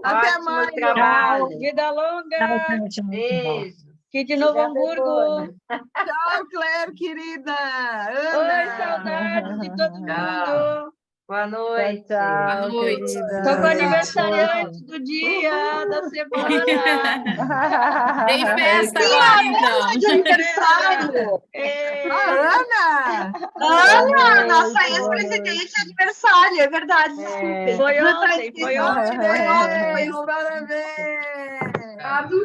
Até Ótimo maio. trabalho. Vida longa. Beijo. Aqui de Novo Hamburgo. Tchau, Claire, querida. Oi, Ana. saudades de todo mundo. Boa noite. Boa noite. Estou com o aniversariante do dia, da semana. Tem festa agora, então. De aniversário! Ana! Ana, nossa ex-presidente de aniversário, é verdade, desculpe. Foi ontem, foi ontem. Parabéns!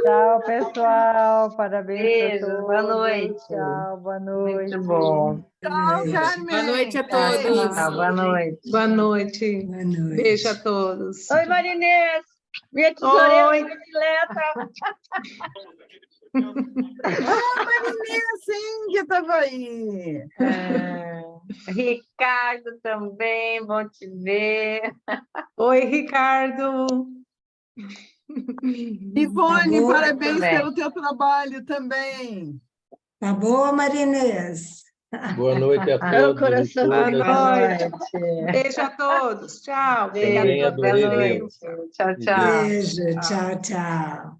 Tchau, pessoal. Parabéns Beijo, para todos. boa noite. Tchau, boa noite. Muito bom. Tchau, Carmen! Boa noite a Tchau, todos. tchau, boa noite. Boa noite. Beijo a todos. Oi, Marinês. Minha tesoureira predileta. Marinês, sim, que estava aí. Ricardo também, bom te ver. Oi, Ricardo. Ivone, parabéns bem. pelo teu trabalho também. Tá boa, Marinês? Boa noite a todos. Coração. Boa Boa noite. Beijo a todos. Tchau. Também Beijo, adorei boa vê-lo. noite. Tchau, tchau. Beijo, tchau, tchau.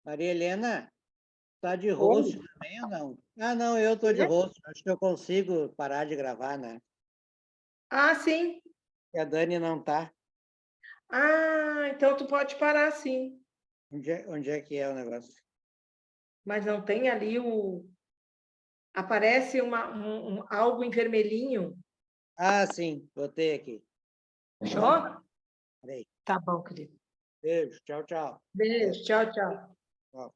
Maria Helena, tá de host também ou não? Ah, não, eu tô de host. Acho que eu consigo parar de gravar, né? Ah, sim. E a Dani não tá. Ah, então tu pode parar, sim. Onde é que é o negócio? Mas não tem ali o... Aparece algo em vermelhinho. Ah, sim, botei aqui. Fechou? Peraí. Tá bom, querido. Beijo, tchau, tchau. Beijo, tchau, tchau. Tchau.